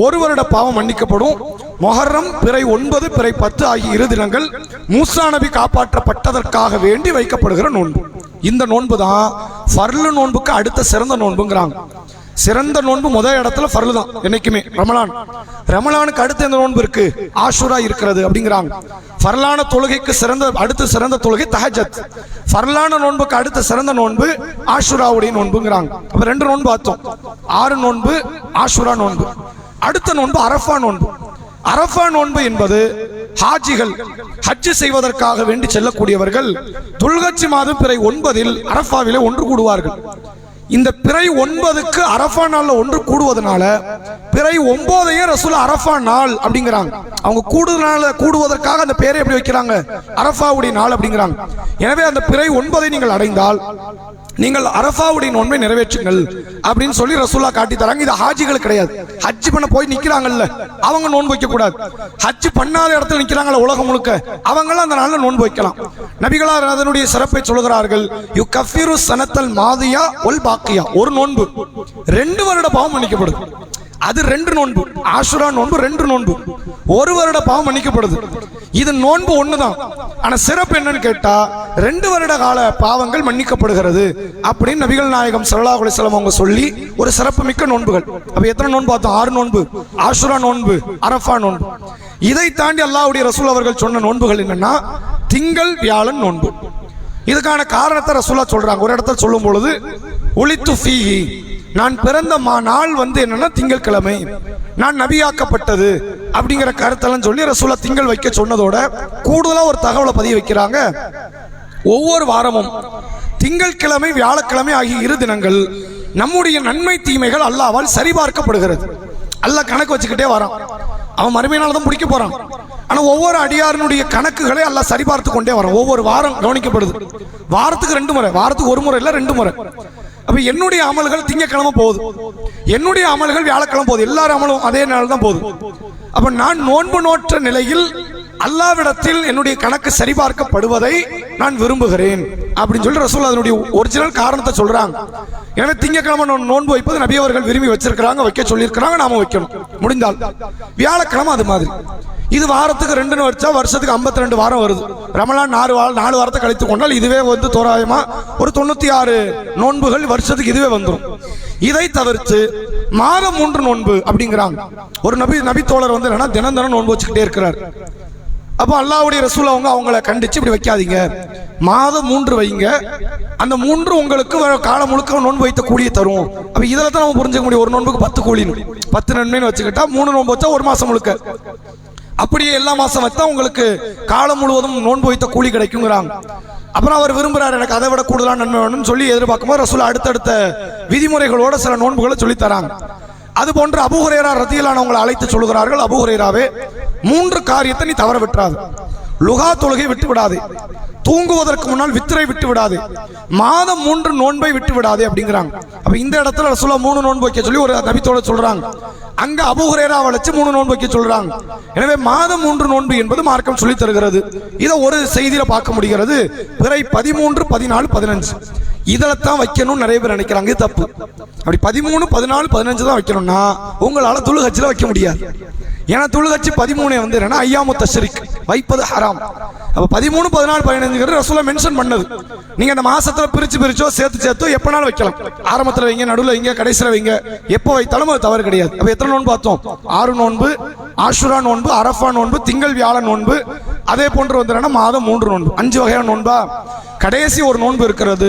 Speaker 1: ஒரு வருட பாவம் மன்னிக்கப்படும். மொஹர்ரம் பிறை 9 பிறை 10 ஆகிய 2 தினங்கள் மூசா நபி காப்பாற்றப்பட்டதற்காக வேண்டி வைக்கப்படுகிற நோன்பு. இந்த நோன்பு தான் ஃபர்லு நோன்புக்கு அடுத்த சிறந்த நோன்புங்கிறாங்க. சிறந்த நோன்பு முதல் இடத்துல ஃபர்லு தான் என்னைக்குமே. ரமலானுக்கு அடுத்து எந்த நோன்பு இருக்கு? ஆஷுரா இருக்கிறது அப்படிங்கிறாங்க. ஃபர்லான தொழுகைக்கு அடுத்த சிறந்த தொழுகை தஹஜ்ஜத். ஃபர்லான நோன்புக்கு அடுத்த சிறந்த நோன்பு ஆஷுராவுடைய நோன்புங்கிறாங்க. அப்ப 2 நோன்பு பார்த்தோம். 6 நோன்பு ஆஷுரா நோன்பு. அடுத்த நோன்பு அரஃபா நோன்பு. அரஃபா நோன்பு என்பது ஹாஜிகள் ஹஜ் செய்வதற்காக வேண்டி செல்லக்கூடியவர்கள் துல்ஹஜ் மாதம் பிறை 9 அரஃபாவிலே ஒன்று கூடுவார்கள். இந்த பிறை 9க்கு அரஃபா நாள்ல ஒன்று கூடுவதனால பிறை 9ஐயே ரசூல் அரஃபா நாள் அப்படிங்கிறாங்க. அவங்க கூடுவதற்காக அந்த பேரை எப்படி வைக்கிறாங்க? அரஃபாவுடைய நாள் அப்படிங்கிறாங்க. எனவே அந்த பிறை 9ஐ நீங்கள் அடைந்தால் நீங்கள் அரஃபாவுடைய நோன்பை நிறைவேற்றுங்கள் அப்படின்னு சொல்லி ரசூலா காட்டி தராங்க. இது ஹாஜிகள் கிடையாது. ஹஜ் பண்ண போய் நிக்கிறாங்கல்ல, அவங்க நோன்பு வைக்க கூடாது. ஹஜ் பண்ணாத இடத்துல நிக்கிறாங்கல்ல உலகம் முழுக்க, அவங்களும் அந்த நாள்ல நோன்பு வைக்கலாம். நபிகளார் அதனுடைய சிறப்பை சொல்கிறார்கள். யுகஃபிரு சனத்தல் மாதியா ஒல் பாக்கியா, ஒரு நோன்பு 2 வருட பாவம் மன்னிக்கப்படுது. அது 2 நோன்பு. ஆஷுரா நோன்பு 2 நோன்பு, ஒரு வருட பாவம் மன்னிக்கப்படுது. இது நோன்பு ஒண்ணுதான். ஆனா சிறப்பு என்னன்னு கேட்டா 2 வருட கால பாவங்கள் மன்னிக்கப்படுகிறது அப்படின்னு நபிகள் நாயகம் ஸல்லல்லாஹு அலைஹி வஸல்லம் அவங்க சொல்லி ஒரு சிறப்பு மிக்க நோன்புகள். அப்ப எத்தனை நோன்பு பார்த்தோம்? 6 நோன்பு, ஆஷுரா நோன்பு, அரஃபா நோன்பு. இதை தாண்டி அல்லாஹ்வுடைய ரசூல் அவர்கள் சொன்ன நோன்புகள் என்னன்னா திங்கள் வியாழன் நோன்பு. இதுக்கான காரணத்தை ரசூலா சொல்றாங்க. ஒரு இடத்துல சொல்லும் பொழுது உலித்து ஃபீஹி, நான் பிறந்த நாள் என்னன்னா திங்கட்கிழமை, நான் நபியாக்கப்பட்டது அப்படிங்கிற கருத்தெல்லாம் சொல்லி ரசூலா திங்கள் வைக்க சொன்னதோட கூடுதலா ஒரு தகவலை பதிய வைக்கிறாங்க. ஒவ்வொரு வாரமும் திங்கட்கிழமை வியாழக்கிழமை ஆகிய 2 தினங்கள் நம்முடைய நன்மை தீமைகள் அல்லாஹ்வால் சரிபார்க்கப்படுகிறது. அல்லாஹ் கணக்கு வச்சுக்கிட்டே வரான். அவன் மறுமையினால தான் முடிக்க போறான். ஆனா ஒவ்வொரு அடியாரனுடைய கணக்குகளை அல்லாஹ் சரிபார்த்து கொண்டே வரான். ஒவ்வொரு வாரம் கவனிக்கப்படுது. வாரத்துக்கு 2 முறை, வாரத்துக்கு 1 முறை இல்ல 2 முறை. அப்ப என்னுடைய அமல்கள் திங்கக்கிழமை போகுது, என்னுடைய அமல்கள் வியாழக்கிழமை போகுது, எல்லாரும் அமலும் அதே நாள் தான் போகுது. அப்ப நான் நோன்பு நோற்ற நிலையில் அல்லாஹ்விடத்தில் என்னுடைய கணக்கு சரிபார்க்கப்படுவதை நான் விரும்புகிறேன் அப்படின்னு சொல்லி ரசூல் அதனுடைய ஒரிஜினல் காரணத்தை சொல்றாங்க. எனவே திங்கக்கிழமை நோன்பு வைப்பது நபி அவர்கள் விரும்பி வச்சிருக்கிறாங்க, வைக்க சொல்லியிருக்கிறாங்க, நாம வைக்கணும் முடிந்தால். வியாழக்கிழமை அது மாதிரி. இது வாரத்துக்கு 2 வச்சா வருஷத்துக்கு 52 வாரம் வருது. ரமலான் 4 வாரத்தை கழித்து கொண்டால் இதுவே தோராயமா ஒரு 96 நோன்புகள் வருஷத்துக்கு இதுவே வந்துடும். இதை தவிர்த்து மாதம் 3 நோன்பு அப்படிங்கிறாங்க. ஒரு நபி தோழர் என்னன்னா தினம் நோன்பு வச்சுக்கிட்டே இருக்கிறார். அப்போ அல்லாஹ்வுடைய ரசூல் அவங்கள கண்டிச்சு இப்படி வைக்காதீங்க, மாதம் 3 வைங்க, அந்த 3 உங்களுக்கு காலம் முழுக்க நோன்பு வைத்த கூலியை தரும். அப்ப இதில் தான் நம்ம புரிஞ்சுக்க முடியும். ஒரு நோன்புக்கு 10 கூலி, 10 நன்மைன்னு வச்சுக்கிட்டா 3 நோன்பு வச்சா 1 மாசம் முழுக்க, அப்படியே எல்லா மாசம் வச்சா உங்களுக்கு காலம் முழுவதும் நோன்பு வைத்த கூலி கிடைக்குங்கிறாங்க. அப்புறம் அவர் விரும்புறாரு எனக்கு அதை விட கூடுதலான நன்மை வேணும்னு சொல்லி எதிர்பார்க்கும்போது ரசூல் அடுத்தடுத்த விதிமுறைகளோட சில நோன்புகளை சொல்லி தராங்க. அது போன்று அபூ ஹுரைரா ரலியல்லாஹு அன்ஹு அழைத்து சொல்கிறார்கள், அபூ ஹுரைராவே 3 காரியத்தை நீ தவற விட்டுறாது. லுகா தொழுகை விட்டு விடாதே, தூங்குவதற்கு முன்னால் வித்திரை விட்டு விடாதே, மாதம் 3 நோன்பை விட்டு விடாதே அப்படிங்கிறாங்க. அப்ப இந்த இடத்துல ரசூலுல்லாஹ் 3 நோன்பு வைக்க சொல்லி ஒரு நபித்தோட சொல்றாங்க. அங்க அபூ ஹுரைராவை வச்சு 3 நோன்பு வைக்க சொல்றாங்க. எனவே மாதம் 3 நோன்பு என்பது மார்க்கம் சொல்லி தருகிறது. இதை ஒரு செய்தியில பார்க்க முடிகிறது. பிறை 13, 14, 15 இதில் தான் வைக்கணும் நிறைய பேர் நினைக்கிறாங்க. இது தப்பு. அப்படி 13, 14, 15 தான் வைக்கணும்னா உங்களால துல்ஹஜ்ல வைக்க முடியாது. ஏன்னா துல்ஹஜ் 13 என்னன்னா ஐயாமு தஷ்ரிக், வைப்பது ஹராம். அப்ப 13, 14, 15 ரசூலுல்லாஹ் மென்ஷன் பண்ணது. நீங்க அந்த மாசத்துல பிரிச்சோ சேர்த்து எப்பனாலும் வைக்கலாம். ஆரம்பத்துல வைங்க, நடுவில் வைங்க, கடைசியில் வைங்க, எப்போ வைத்தாலும் அது தவறு கிடையாது. அப்ப எத்தனை நோன்பு பார்த்தோம்? 6 நோன்பு, ஆஷுரா நோன்பு, அரஃபா நோன்பு, திங்கள் வியாழன் நோன்பு, அதே போன்று மாதம் 3 நோன்பு, 5 வகையான நோன்பா. கடைசி ஒரு நோன்பு இருக்கிறது,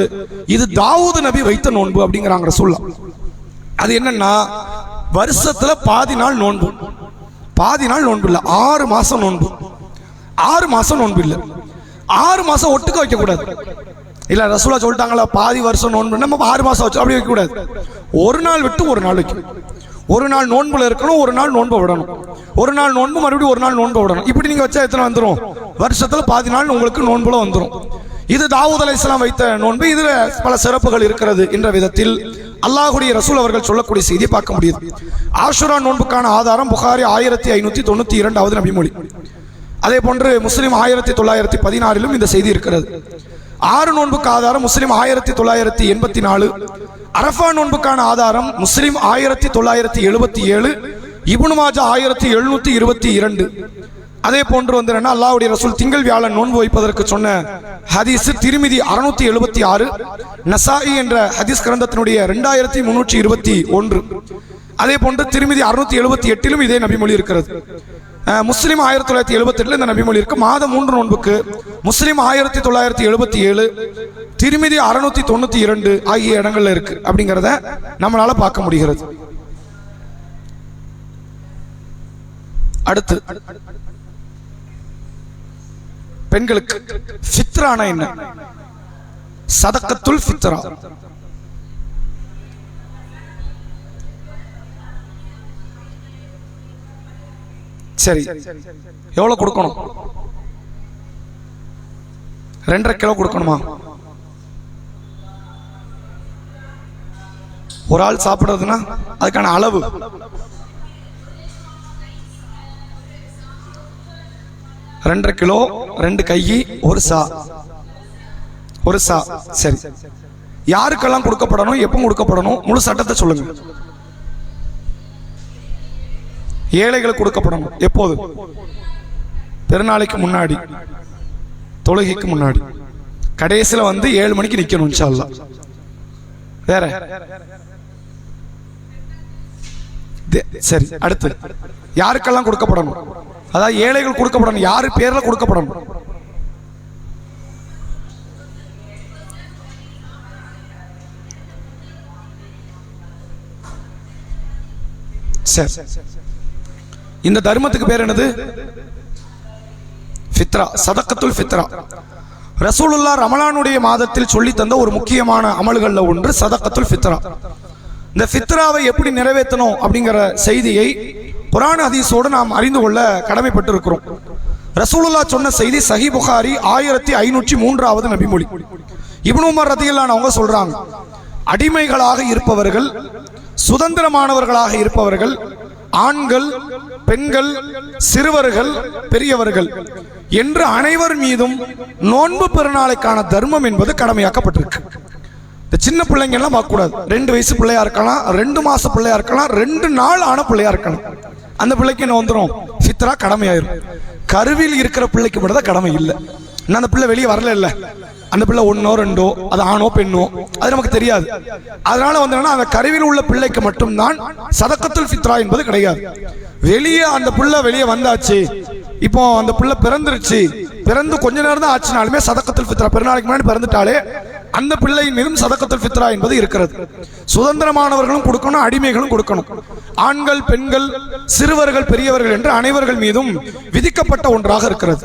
Speaker 1: இது தாவூது நபி வைத்த நோன்பு அப்படிங்கிறாங்க ரசூலுல்லாஹ். அது என்னன்னா வருஷத்துல பாதி நாள் நோன்பு, பாதி நாள் நோன்பு இல்ல, 6 மாசம் நோன்பு. 6 மாசம் நோன்பு இல்ல, 6 மாசம் ஒட்டுக்க வைக்க கூடாது. இல்லை ரசூலா சொல்லிட்டாங்களா பாதி வருஷம் நோன்பு, நம்ம 6 மாதம் வச்சு அப்படி வைக்கக்கூடாது. ஒரு நாள் விட்டு ஒரு நாள் வைக்கணும். ஒரு நாள் நோன்புல இருக்கணும், ஒரு நாள் நோன்பை விடணும், ஒரு நாள் நோன்பு மறுபடியும் ஒரு நாள் நோன்பை விடணும். இப்படி நீங்கள் வச்சா எத்தனை வந்துடும்? வருஷத்தில் பாதி நாள் உங்களுக்கு நோன்புல வந்துடும். இது தாவூத் அலைஹிஸ்ஸலாம் வைத்த நோன்பு. இதில் பல சிறப்புகள் இருக்கிறது என்ற விதத்தில் அல்லாஹ்வுடைய ரசூல் அவர்கள் சொல்லக்கூடிய செய்தியை பார்க்க முடியுது. ஆஷுரா நோன்புக்கான ஆதாரம் புகாரி 1592வது நபிமொழி. அதே போன்று முஸ்லிம் 1916 இந்த செய்தி இருக்கிறது. 6 நோன்புக்கு ஆதாரம் முஸ்லிம் 1984, அரஃபா நோன்புக்கான ஆதாரம் முஸ்லிம் 1977, இப்னு மாஜா 1722. அதே போன்று வந்து அல்லாஹ்வுடைய ரசூல் திங்கள் வியாழன் நோன்பு வைப்பதற்கு சொன்ன ஹதீஸ் திர்மிதி 676, நசாயி என்ற ஹதீஸ் கிரந்தத்தினுடைய 2321. அதே போன்று திர்மிதி 678 இதே நபிமொழி இருக்கிறது. முஸ்லிம் 1978 இந்த நபிமொழி இருக்கு. மாதம் 3 நோன்புக்கு முஸ்லிம் 1977, திர்மிதி 692 ஆகிய இடங்கள்ல இருக்கு அப்படிங்கிறத நம்மளால பார்க்க முடிகிறது. அடுத்து பெண்களுக்கு ஃபித்ரானா என்ன? சதக்கத்துல் ஃபித்ரா. சரி, எவ்வளவு கொடுக்கணும்? 2.5 கிலோ கொடுக்கணுமா? ஒரு ஆள் சாப்பிடுறதுன்னா அதுக்கான அளவு 2.5 கிலோ, 2 கை, ஒரு சா. சரி, யாருக்கெல்லாம் கொடுக்கப்படணும், எப்போ கொடுக்கப்படணும், முழு சட்டத்தை சொல்லுங்க. ஏழைகளுக்கு கொடுக்கப்படணும். எப்போது? பெருநாளைக்கு முன்னாடி, தொழுகைக்கு முன்னாடி, கடைசியில் வந்து 7 மணிக்கு நிக்கணும் இன்ஷா அல்லாஹ். வேற? சரி, அடுத்து யாருக்கெல்லாம் கொடுக்கப்படணும்? அதாவது ஏழைகள் கொடுக்கப்படணும். யாரு பேர்ல கொடுக்கப்படணும்? சரி, இந்த தர்மத்துக்கு பேர் என்னது? ஃபித்ரா, சதக்கத்துல் ஃபித்ரா. ரசூலுல்லாஹ் ரமலானுடைய மாதத்தில் சொல்லி தந்த ஒரு முக்கியமான அமல்கள்ல ஒன்று சதக்கத்துல் ஃபித்ரா. இந்த ஃபித்ராவை எப்படி நிறைவேற்றணும் அப்படிங்கிற செய்தியை குர்ஆன் ஹதீஸோடு நாம் அறிந்து கொள்ள கடமைப்பட்டு இருக்கிறோம். ரசூலுல்லாஹ் சொன்ன செய்தி சஹீஹ் புகாரி 1503வது நபிமொழி. இப்னு உமர் ரலியல்லாஹு அன்ஹு சொல்றாங்க, அடிமைகளாக இருப்பவர்கள், சுதந்திரமானவர்களாக இருப்பவர்கள், ஆண்கள், பெண்கள், சிறுவர்கள், பெரியவர்கள் என்று அனைவர் மீதும் நோன்பு பெருநாளைக்கான தர்மம் என்பது கடமையாக்கப்பட்டிருக்கு. இந்த சின்ன பிள்ளைங்க எல்லாம் பார்க்கக்கூடாது. 2 வயசு பிள்ளையா இருக்கலாம், 2 மாச பிள்ளையா இருக்கலாம், 2 நாள் ஆன பிள்ளையா இருக்கலாம். அந்த பிள்ளைக்கு என்ன வந்துடும்? ஃபித்ரா கடமையாயிரும். கருவில் இருக்கிற பிள்ளைக்கு மட்டும் தான் கடமை இல்லை. இன்னும் அந்த பிள்ளை வெளியே வரல இல்ல, அந்த பிள்ளை 1ஓ 2ஓ, அது ஆணோ பெண்ணோ அது நமக்கு தெரியாது. அதனால வந்து அந்த கருவில் உள்ள பிள்ளைக்கு மட்டும்தான் சதக்கத்துல் ஃபித்ரா என்பது கிடையாது. வெளியே அந்த பிள்ளை வெளியே வந்தாச்சு, இப்போ அந்த பிள்ளை பிறந்துருச்சு, பிறந்து கொஞ்ச நேரம் தான் ஆச்சுனாலுமே சதக்கத்துல் ஃபித்ரா, பெருநாளைக்கு முன்னாடி பிறந்துட்டாலே அந்த பிள்ளையின் மீதும் சதக்கத்துல் ஃபித்ரா என்பது இருக்கிறது. சுதந்திரமானவர்களும் கொடுக்கணும், அடிமைகளும் கொடுக்கணும். ஆண்கள், பெண்கள், சிறுவர்கள், பெரியவர்கள் என்று அனைவர்கள் மீதும் விதிக்கப்பட்ட ஒன்றாக இருக்கிறது.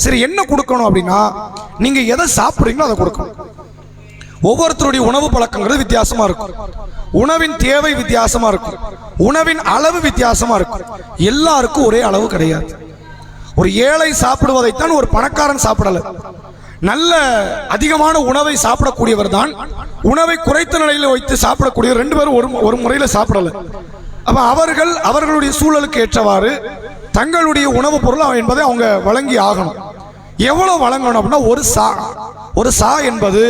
Speaker 1: சரி, என்ன கொடுக்கணும் அப்படின்னா, நீங்க எதை சாப்பிடுறீங்களோ அதை கொடுக்கணும். ஒவ்வொருத்தருடைய உணவு பழக்கங்கிறது வித்தியாசமா இருக்கும். உணவின் தேவை வித்தியாசமா இருக்கும். உணவின் அளவு வித்தியாசமா இருக்கும். எல்லாருக்கும் ஒரே அளவு கிடையாது. ஒரு ஏழை சாப்பிடுவதைத்தான் ஒரு பணக்காரன் சாப்பிடல. நல்ல அதிகமான உணவை சாப்பிடக்கூடியவர் தான் உணவை குறைத்த நிலையில் வைத்து சாப்பிடக்கூடிய 2 பேரும் ஒரு முறையில் சாப்பிடல. அப்ப அவர்கள் அவர்களுடைய சூழலுக்கு ஏற்றவாறு தங்களுடைய உணவு பொருள் என்பதை அவங்க வழங்கி ஆகணும். எவ்வளவு வழங்கணும் அப்படின்னா, ஒரு சா என்பது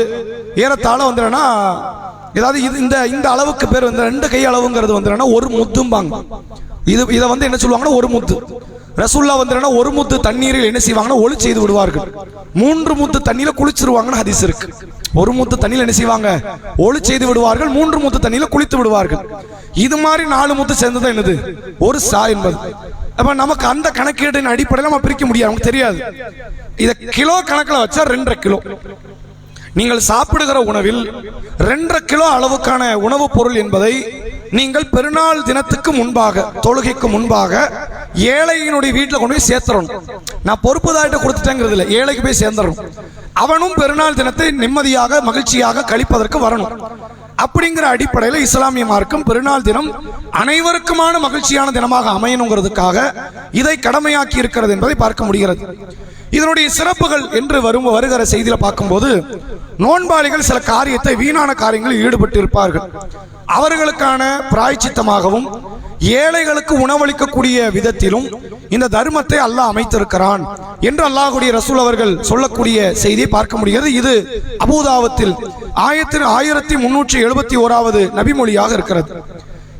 Speaker 1: ஏறத்தாழ வந்துன்னா, ஏதாவது இந்த அளவுக்கு பேர் வந்து 2 கை அளவுங்கிறது வந்து ஒரு முத்தும்பாங்க. இதை வந்து என்ன சொல்லுவாங்கன்னா ஒரு முத்து. ரசூல்லா வந்து ஒரு முத்து தண்ணீரில் என்ன செய்வாங்கன்னா ஒளி செய்து விடுவார்கள். 3 முத்து தண்ணியில குளிச்சிருவாங்கன்னு ஹதீஸ் இருக்கு. ஒரு முத்து தண்ணியில என்ன செய்வாங்க? ஒளி செய்து விடுவார்கள். 3 முத்து தண்ணியில குளித்து விடுவார்கள். இது மாதிரி 4 முத்து சேர்ந்தது என்னது? ஒரு சா என்பது. அப்ப நமக்கு அந்த கணக்கீட்டின் அடிப்படையில் நம்ம பிரிக்க முடியாது, நமக்கு தெரியாது. இதை கிலோ கணக்கில் வச்சா 2.5 கிலோ. நீங்கள் சாப்பிடுகிற உணவில் 2.5 கிலோ அளவுக்கான உணவுப் பொருள் என்பதை நீங்கள் பெருநாள் தினத்துக்கு முன்பாக, தொழுகைக்கு முன்பாக ஏழையினுடைய வீட்டில் கொண்டு போய் சேர்த்துறணும். நான் பொறுப்புதாரிட்ட கொடுத்துட்டேங்கிறது இல்லை, ஏழைக்கு போய் சேர்ந்துடணும். அவனும் பெருநாள் தினத்தை நிம்மதியாக மகிழ்ச்சியாக கழிப்பதற்கு வரணும். அப்படிங்கிற அடிப்படையில் இஸ்லாமிய மார்க்கம் பெருநாள் தினம் அனைவருக்குமான மகிழ்ச்சியான தினமாக அமையணுங்கிறதுக்காக இதை கடமையாக்கி இருக்கிறது என்பதை பார்க்க முடிகிறது. இதனுடைய சிறப்புகள் என்று வருகிற செய்தியில பார்க்கும்போது, நோன்பாளிகள் சில காரியத்தை வீணான காரியங்களில் ஈடுபட்டு இருப்பார்கள். அவர்களுக்கான பிராய்ச்சித்தமாகவும் ஏழைகளுக்கு உணவளிக்கக்கூடிய விதத்திலும் இந்த தர்மத்தை அல்லாஹ் அமைத்திருக்கிறான் என்று அல்லாஹ்வுடைய ரசூல் அவர்கள் சொல்லக்கூடிய செய்தியை பார்க்க முடிகிறது. இது அபூதாவத்தில் 1371வது நபிமொழியாக இருக்கிறது.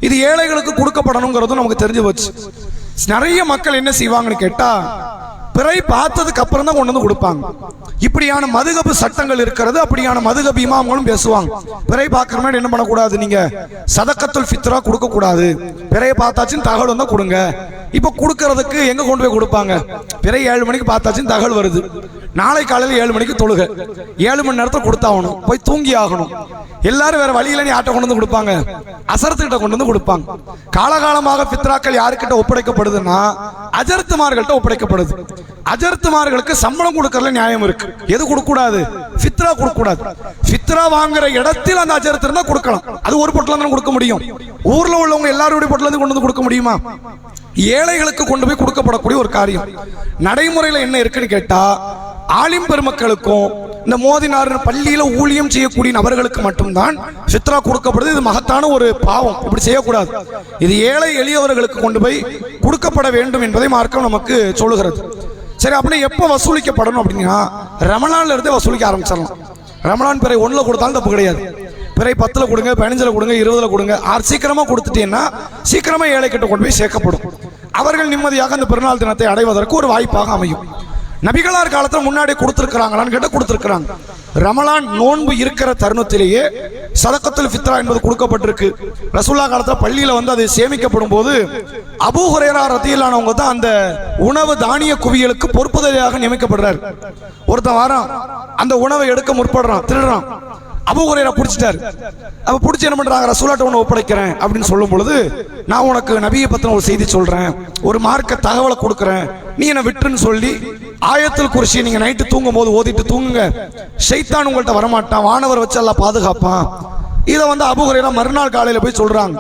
Speaker 1: இது ஏழைகளுக்கு கொடுக்கப்படணுங்கிறதும் நமக்கு தெரிஞ்சு போச்சு. நிறைய மக்கள் என்ன செய்வாங்கன்னு கேட்டா, பிறை பார்த்ததுக்கு அப்புறம் தான் கொண்டு வந்து கொடுப்பாங்க. இப்படியான மதுகபு சட்டங்கள் இருக்கிறது. அப்படியான மதுகபு இமாம்களும் பேசுவாங்க, பிறை பார்க்கிற மாதிரி என்ன பண்ணக்கூடாது, நீங்க சதக்கத்துல் ஃபித்ரா கொடுக்க கூடாது, பிறையை பார்த்தாச்சுன்னு தகவல் வந்தா கொடுங்க. இப்ப கொடுக்கறதுக்கு எங்க கொண்டு போய் கொடுப்பாங்க? பிறை 7 மணிக்கு பார்த்தாச்சுன்னு தகவல் வருது, நாளை காலையில் 7 மணிக்கு தொழுக, 7 மணி நேரத்தில் கொடுத்தாகணும், போய் தூங்கி ஆகணும். எல்லாரும் வேற வழியில நீ ஆட்டை கொண்டு வந்து கொடுப்பாங்க, அசரத்துக்கிட்ட கொண்டு வந்து கொடுப்பாங்க. காலகாலமாக ஃபித்ராக்கள் யாருக்கிட்ட ஒப்படைக்கப்படுதுன்னா அஜர்த்துமார்கள்ட்ட ஒப்படைக்கப்படுது. அஜர்த்துமார்களுக்கு சம்பளம் கொடுக்கறதுல நியாயம் இருக்கு. எது கொடுக்க கூடாது? ஃபித்ரா கொடுக்க கூடாது. ஃபித்ரா வாங்குற இடத்தில் அந்த அஜர்த்து இருந்தா கொடுக்கலாம். அது ஒரு பொட்டல தான் கொடுக்க முடியும். ஊர்ல உள்ளவங்க எல்லாருடைய பொட்டல இருந்து கொண்டு வந்து கொடுக்க முடியுமா? ஏழைகளுக்கு கொண்டு போய் கொடுக்கப்படக்கூடிய ஒரு காரியம். நடைமுறையில் என்ன இருக்குன்னு கேட்டா, ஆலிம் பெருமக்களுக்கும் இந்த மோதினார் பள்ளியில ஊழியம் செய்யக்கூடிய நபர்களுக்கு மட்டும்தான் ஃபித்ரா கொடுக்கப்படுது. இது மகத்தான ஒரு பாவம், இப்படி செய்யக்கூடாது. இது ஏழை எளியவர்களுக்கு கொண்டு போய் கொடுக்கப்பட வேண்டும் என்பதை மார்க்கம் நமக்கு சொல்லுகிறது. சரி, அப்படி எப்போ வசூலிக்கப்படணும் அப்படின்னா, ரமலான்ல இருந்தே வசூலிக்க ஆரம்பிச்சிடலாம். ரமலான் பிறை 1ல கொடுத்தாலும் தப்பு கிடையாது. பிறை 10ல கொடுங்க, 15ல கொடுங்க, 20ல கொடுங்க. சீக்கிரமா கொடுத்துட்டீங்கன்னா சீக்கிரமா ஏழை கிட்ட கொண்டு போய் சேர்க்கப்படும். அவர்கள் நிம்மதியாக அந்த பெருநாள் தினத்தை அடைவதற்கு ஒரு வாய்ப்பாக அமையும். நபிகளார் காலத்தில் முன்னாடி கொடுத்திருக்கிறாங்களான்னு கேட்ட கொடுத்திருக்கிறாங்க. ரமலான் நோன்பு இருக்கிற தருணத்திலேயே சதக்கத்துல் ஃபித்ரா என்பது கொடுக்கப்பட்டிருக்கு. ரசூலுல்லாஹ் காலத்தில் பள்ளியில வந்து அது சேமிக்கப்படும் போது அபூ ஹுரைரா ரலியல்லாஹு தான் அந்த உணவு தானிய குவியலுக்கு பொறுப்புதவியாக நியமிக்கப்படுறார். ஒருத்தன் வாரான், அந்த உணவை எடுக்க முற்படுறான், திருடுறான். அபூ ஹுரைரா பிடிச்சிட்டாரு. அப்ப பிடிச்சி என்ன பண்றாங்க, ரசூலுல்லாஹ்ட்ட உன்னை ஒப்படைக்கிறேன் அப்படின்னு சொல்லும் பொழுது, நான் உனக்கு நபியை பத்தின ஒரு செய்தி சொல்றேன், ஒரு மார்க்க தகவலை கொடுக்குறேன், நீ என்ன விட்டுன்னு சொல்லி ஆயத்துல் குர்சி நீங்க நைட்டு தூங்கும் போது ஓதிட்டு தூங்குங்க, ஷைத்தான் உங்கள்கிட்ட வரமாட்டான், வானவர் வச்சு அல்லாஹ் பாதுகாப்பான். இதை வந்து அபூ ஹுரைரா மறுநாள் காலையில போய் சொல்றாங்க.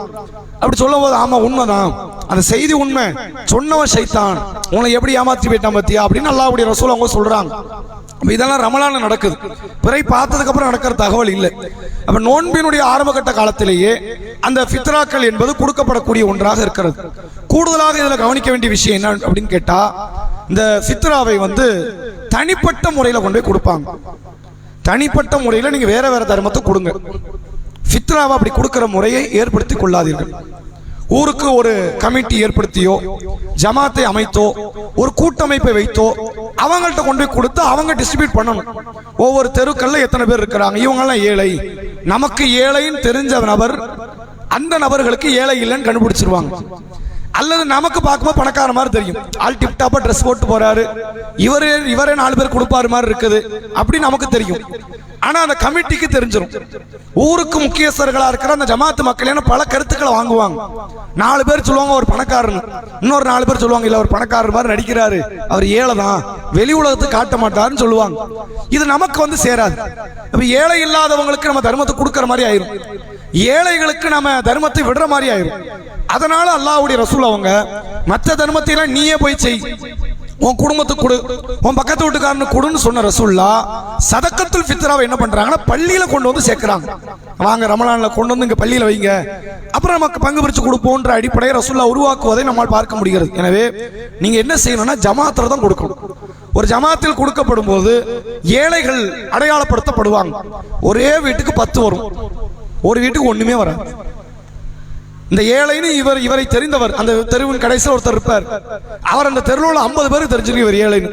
Speaker 1: அப்படி சொல்லும் போது, ஆமா உண்மைதான், அந்த செய்தி உண்மை, சொன்னவன் ஷைத்தான், உன்னை எப்படி ஏமாத்தி போயிட்டான் பத்தியா அப்படின்னு அல்லாஹ்வுடைய ரசூல் அவங்க சொல்றாங்க. இதெல்லாம் ரமலான்ல நடக்குது. பிறை பார்த்ததுக்கு அப்புறம் நடக்கிற தகவல் இல்லை. அப்ப நோன்பினுடைய ஆரம்பகட்ட காலத்திலேயே அந்த ஃபித்ராக்கள் என்பது கொடுக்கப்படக்கூடிய ஒன்றாக இருக்கிறது. கூடுதலாக இதுல கவனிக்க வேண்டிய விஷயம் என்ன அப்படின்னு கேட்டா, இந்த ஃபித்ராவை வந்து தனிப்பட்ட முறையில் கொண்டு போய் கொடுப்பாங்க. தனிப்பட்ட முறையில் நீங்க வேற வேற தர்மத்தை கொடுங்க. ஃபித்ராவை அப்படி கொடுக்கிற முறையை ஏற்படுத்தி கொள்ளாதீர்கள். ஊருக்கு ஒரு கமிட்டி ஏற்படுத்தியோ, ஜமாத்தை அமைத்தோ, ஒரு கூட்டமைப்பை வைத்தோ அவங்கள்ட்ட கொண்டு போய் கொடுத்து அவங்க டிஸ்ட்ரிபியூட் பண்ணணும். ஒவ்வொரு தெருக்கள்ல எத்தனை பேர் இருக்கிறாங்க, இவங்கெல்லாம் ஏழை, நமக்கு ஏழைன்னு தெரிஞ்ச நபர் அந்த நபர்களுக்கு ஏழை இல்லைன்னு கண்டுபிடிச்சிருவாங்க. அல்லது நமக்கு பார்க்கும்போது பணக்கார மாதிரி தெரியும், ஆள் டிப்டாப்பா ட்ரெஸ் போட்டு போறாரு, இவரே 4 பேர் கொடுப்பாரு மாதிரி இருக்குது அப்படி நமக்கு தெரியும். ஆனா அந்த கமிட்டிக்கு தெரிஞ்சிடும். ஊருக்கு முக்கியஸ்தர்களா இருக்கிற அந்த ஜமாத்து மக்கள் பல கருத்துக்களை வாங்குவாங்க. 4 பேர் சொல்லுவாங்க ஒரு பணக்காரன், இன்னொரு 4 பேர் சொல்லுவாங்க இல்ல ஒரு பணக்காரர் மாதிரி நடிக்கிறாரு, அவர் ஏழை தான், வெளி உலகத்துக்கு காட்ட மாட்டாருன்னு சொல்லுவாங்க. இது நமக்கு வந்து சேராது. அப்ப ஏழை இல்லாதவங்களுக்கு நம்ம தர்மத்தை கொடுக்கற மாதிரி ஆயிரும், ஏழைகளுக்கு நம்ம தர்மத்தை விடுற மாதிரி ஆயிரும். அதனால அல்லாஹ்வுடைய ரசூல் அவங்க மற்ற தர்மத்தையெல்லாம் நீயே போய் செய், உன் குடும்பத்துக்கு கொடு, உன் பக்கத்து வீட்டுக்காரனு கொடுன்னு சொன்ன ரசூலுல்லாஹ் சதக்கத்துல் ஃபித்ராவை என்ன பண்றாங்கன்னா பள்ளியில கொண்டு வந்து சேர்க்கிறாங்க. வாங்க ரமலான்ல கொண்டு வந்து இங்க பள்ளியில வைங்க, அப்புறம் நமக்கு பங்கு பிரிச்சு கொடுப்போன்ற அடிப்படையை ரசூலுல்லாஹ் உருவாக்குவதை நம்மால் பார்க்க முடிகிறது. எனவே நீங்க என்ன செய்யணும்னா ஜமாத்துல தான் கொடுக்கணும். ஒரு ஜமாத்தில் கொடுக்கப்படும் போது ஏழைகள் அடையாளப்படுத்தப்படுவாங்க. ஒரே வீட்டுக்கு 10 வரும், ஒரு வீட்டுக்கு ஒண்ணுமே வராது. இந்த ஏழைன்னு இவரை தெரிந்தவர் அந்த தெருவின் கடைசியில் ஒருத்தர் இருப்பார். அவர் அந்த தெருவில் 50 பேருக்கு தெரிஞ்சிருக்கு இவர் ஏழைன்னு.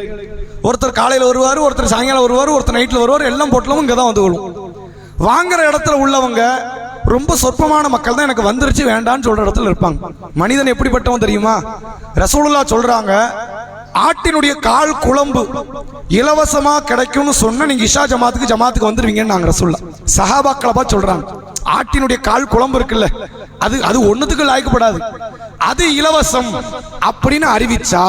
Speaker 1: ஒருத்தர் காலையில் வருவார், ஒருத்தர் சாயங்காலம் வருவார், ஒருத்தர் நைட்ல வருவார், எல்லாம் போட்டலும் இங்கே தான் வந்து கொள்ளும். வாங்குற இடத்துல உள்ளவங்க ரொம்ப சொற்பமான மக்கள் தான் எனக்கு வந்துருச்சு வேண்டான்னு சொல்ற இடத்துல இருப்பாங்க. மனிதன் எப்படிப்பட்டவன் தெரியுமா? ரசூலுல்லாஹ் சொல்றாங்க, ஆட்டினுடைய கால் குழம்பு இலவசமா கிடைக்கும்னு சொன்னா நீங்க இஷா ஜமாத்துக்கு வந்துருவீங்கன்னு நாங்க ரசூலுல்லாஹ் சஹாபாக்களை பார்த்து சொல்றாங்க. ஆட்டினுடைய கால் குழம்பு இருக்குல்ல, அது ஒண்ணுத்துக்கு லாய்க்கப்படாது, அது இலவசம் அப்படின்னு அறிவிச்சா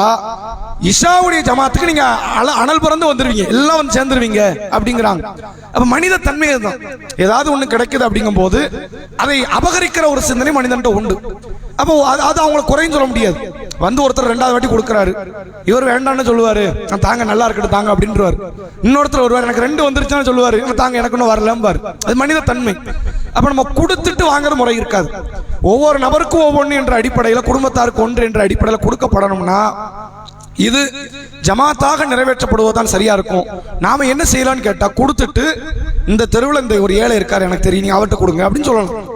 Speaker 1: இஷாவுடைய ஜமாத்துக்கு நீங்க அனல் பறந்து வந்துருவீங்க, எல்லாம் வந்து சேர்ந்துருவீங்க அப்படிங்கிறாங்க. அப்ப மனித தன்மை தான், ஏதாவது ஒண்ணு கிடைக்குது அப்படிங்கும் போது அதை அபகரிக்கிற ஒரு சிந்தனை மனிதன்ட்ட உண்டு. அப்போ அது அவங்களை குறைன்னு சொல்ல முடியாது. வந்து ஒருத்தர் 2வது வாட்டி கொடுக்குறாரு, இவர் வேண்டாம்னு சொல்லுவாரு, தாங்க நல்லா இருக்கட்டும் தாங்க அப்படின்றாரு. இன்னொருத்தர் வருவார், எனக்கு 2 வந்துருச்சுன்னு சொல்லுவாரு, தாங்க எனக்கு ஒன்றும் வரலம்பாரு. அது மனித தன்மை. அப்ப நம்ம கொடுத்துட்டு வாங்குற முறை இருக்காது. ஒவ்வொரு நபருக்கும் ஒவ்வொன்று என்ற அடிப்படையில், குடும்பத்தாருக்கு ஒன்று என்ற அடிப்படையில் கொடுக்கப்படணும்னா இது ஜமாத்தாக நிறைவேற்றப்படுவதுதான் சரியா இருக்கும். நாம என்ன செய்யலாம்னு கேட்டா, கொடுத்துட்டு இந்த தெருவில் இந்த ஒரு ஏழை இருக்காரு எனக்கு தெரியும், நீங்க அவர்கிட்ட கொடுங்க அப்படின்னு சொல்லலாம்.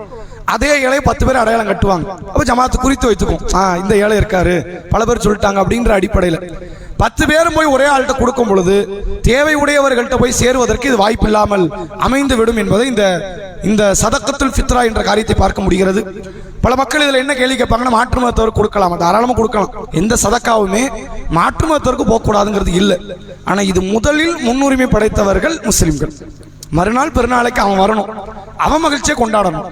Speaker 1: அதே ஏழையை 10 பேர் அடையாளம் கட்டுவாங்க. அப்ப ஜமாத்து குறித்து வைத்துக்கும், இந்த ஏழை இருக்காரு பல பேர் சொல்லிட்டாங்க அப்படின்ற அடிப்படையில் 10 பேரும் போய் ஒரே ஆள்கிட்ட கொடுக்கும் பொழுது தேவை உடையவர்கள்ட்ட போய் சேருவதற்கு இது வாய்ப்பு இல்லாமல் அமைந்து விடும் என்பதை இந்த சதக்கத்துல் ஃபித்ரா என்ற காரியத்தை பார்க்க முடிகிறது. பல மக்கள் இதுல என்ன கேள்வி கேட்பாங்கன்னா, மாற்று மதத்தவருக்கு கொடுக்கலாம், தாராளமா கொடுக்கலாம். எந்த சதக்காவுமே மாற்று மதத்தவருக்கு போகக்கூடாதுங்கிறது இல்லை. ஆனா இது முதலில் முன்னுரிமை படைத்தவர்கள் முஸ்லிம்கள். மறுநாள் பெருநாளைக்கு அவன் வரணும், அவன் மகிழ்ச்சியை கொண்டாடணும்.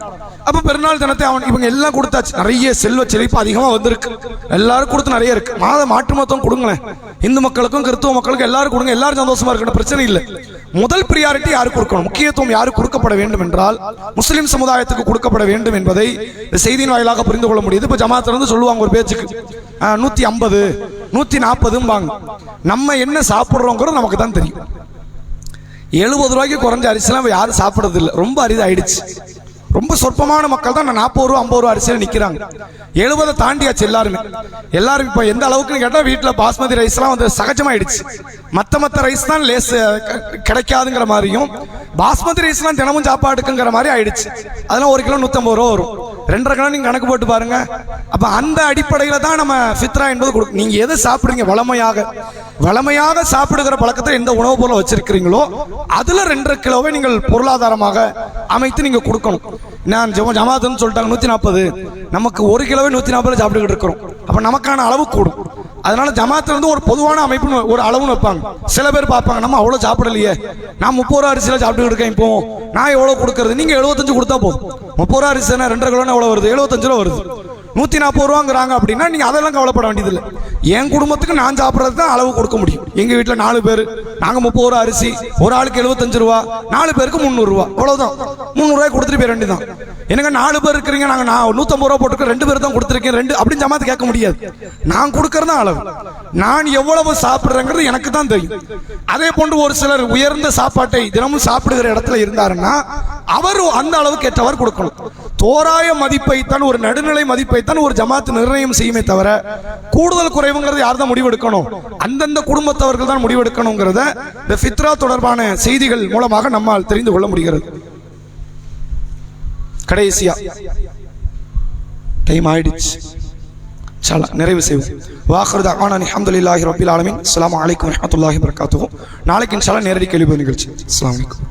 Speaker 1: அப்ப பெருநாள் தினத்தை இவங்க எல்லாம் கொடுத்தாச்சு, நிறைய செல்வ செழிப்பு அதிகமா வந்திருக்கு, எல்லாரும் கொடுத்து நிறைய இருக்கு. மாற்று மதம் கொடுங்களேன், இந்து மக்களுக்கும் கிறிஸ்துவ மக்களுக்கும் எல்லாரும் கொடுங்க, எல்லாரும் சந்தோஷமா இருக்கணும், பிரச்சனை இல்லை. முதல் பிரியாரிட்டி யாருக்கு கொடுக்கணும், முக்கியத்துவம் யாருக்கு கொடுக்கப்பட வேண்டும் என்றால் முஸ்லிம் சமுதாயத்துக்கு கொடுக்கப்பட வேண்டும் என்பதை செய்தியின் வாயிலாக புரிந்து கொள்ள முடியுது. இப்ப ஜமாத்துல இருந்து சொல்லுவாங்க ஒரு பேச்சுக்கு 150 140 நம்ம என்ன சாப்பிடுறோங்கிறது நமக்கு தான் தெரியும். 70 ரூபாய்க்கு குறைஞ்ச அரிசிலாம் யாரும் சாப்பிடுறது இல்லை, ரொம்ப அரிதாயிடுச்சு. ரொம்ப சொற்பமான மக்கள் தான் 40 ரூபா 50 ரூபா அரிசியில் நிற்கிறாங்க. 70 தாண்டியாச்சு எல்லாரும். இப்போ எந்த அளவுக்குன்னு கேட்டால் வீட்டில் பாஸ்மதி ரைஸ்லாம் வந்து சகஜமாயிடுச்சு. மற்ற ரைஸ் தான் லேஸ் கிடைக்காதுங்கிற மாதிரியும், பாஸ்மதி ரைஸ்லாம் தினமும் சாப்பாடுக்குங்கிற மாதிரி ஆயிடுச்சு. அதெல்லாம் 1 கிலோ 150 ரூபா வரும், 2.5 கிலோ நீங்க கணக்கு போட்டு பாருங்க. அப்ப அந்த அடிப்படையில தான் நம்ம ஃபித்ரா என்பது கொடுக்கும். நீங்க எதை சாப்பிடுறீங்க, வளமையாக சாப்பிடுகிற பழக்கத்தை எந்த உணவுப் பொருளை வச்சிருக்கிறீங்களோ அதுல 2.5 கிலோவை நீங்கள் பொருளாதாரமாக அமைத்து நீங்க கொடுக்கணும். நான் ஜமாத்துன்னு சொல்லிட்டாங்க 140, நமக்கு 1 கிலோவே 140 சாப்பிட்டுக்கிட்டு இருக்கிறோம். அப்ப நமக்கான அளவு கூடும். அதனால ஜமாத்துல இருந்து ஒரு பொதுவான அமைப்பு ஒரு அளவுன்னு வைப்பாங்க. சில பேர் பார்ப்பாங்க, நம்ம அவ்வளவு சாப்பிடலையே, நான் 30 ரூபா அரிசியில சாப்பிட்டு இருக்கேன், இப்போ நான் எவ்வளவு கொடுக்கறது, நீங்க 75 கொடுத்தா போதும். 30 ரூபா அரிசி 2.5 கிலோ எவ்வளவு வருது, 75 ரூபா வருது. 140 ரூபாங்கிறாங்க அப்படின்னா நீங்க அதெல்லாம் கவலைப்பட வேண்டியதில்லை. என் குடும்பத்துக்கு நான் சாப்பிட்றது தான் அளவு கொடுக்க முடியும். எங்க வீட்டில் 4 பேர், நாங்க 30 ரூபா அரிசி, ஒரு ஆளுக்கு 75 ரூபா, 4 பேருக்கு 300 ரூபா, அவ்வளவுதான். 300 ரூபாய் கொடுத்துட்டு போய் 2 தான். எனக்கு 4 பேர் இருக்கிறீங்க, நாங்க 150 ரூபா போட்டுருக்கோம், 2 பேர் தான் கொடுத்துருக்கேன் 2 அப்படின்னு ஜமாத்து கேட்க முடியாது. நான் கொடுக்கறது தான் அளவு, நான் எவ்வளவு சாப்பிடுறேங்கிறது எனக்கு தான் தெரியும். அதே போன்று ஒரு சிலர் உயர்ந்த சாப்பாட்டை தினமும் சாப்பிடுகிற இடத்துல இருந்தாருன்னா அவர் அந்த அளவுக்கு ஏற்றவர் கொடுக்கணும். தோராய மதிப்பைத்தான், ஒரு நடுநிலை மதிப்பைத்தான் ஒரு ஜமாத்து நிர்ணயம் செய்யுமே தவிர கூடுதல் குறைவுங்கிறது யார் தான் முடிவெடுக்கணும், அந்தந்த குடும்பத்தவர்கள் தான் முடிவெடுக்கணுங்கிறத இந்த ஃபித்ரா தொடர்பான செய்திகள் மூலமாக நம்மால் தெரிந்து கொள்ள முடிகிறது. கடைசியா டைம் ஆயிடுச்சு, நிறைவு செய்வோம். வாஹிரு தஅவானா அல்ஹம்துலில்லாஹி ரப்பில் ஆலமீன். அஸ்ஸலாமு அலைக்கும் வரஹ்மத்துல்லாஹி வபரகாத்துஹு. நாளைக்கு இன்ஷாஅல்லாஹ் நேரடி கேள்வி நிகழ்ச்சி. அஸ்ஸலாமு அலைக்கும்.